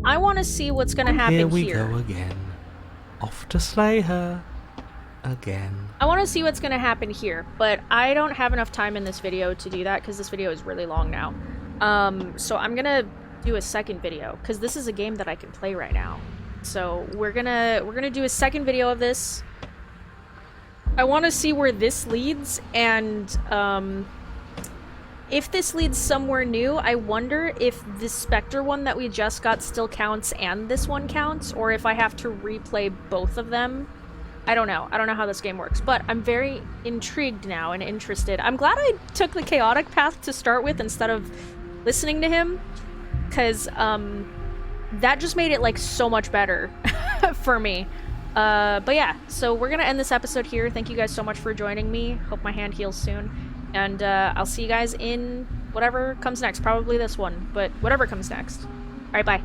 I want to see what's gonna happen Here we here. go again. Off to slay her. Again. I want to see what's gonna happen here, but I don't have enough time in this video to do that because this video is really long now. So I'm gonna do a second video because this is a game that I can play right now. So we're gonna do a second video of this. I want to see where this leads, and if this leads somewhere new, I wonder if the Spectre one that we just got still counts and this one counts, or if I have to replay both of them. I don't know. I don't know how this game works, but I'm very intrigued now and interested. I'm glad I took the chaotic path to start with instead of listening to him, because that just made it like so much better for me. But yeah, so we're gonna end this episode here. Thank you guys so much for joining me. Hope my hand heals soon. And I'll see you guys in whatever comes next. Probably this one, but whatever comes next. Alright, bye.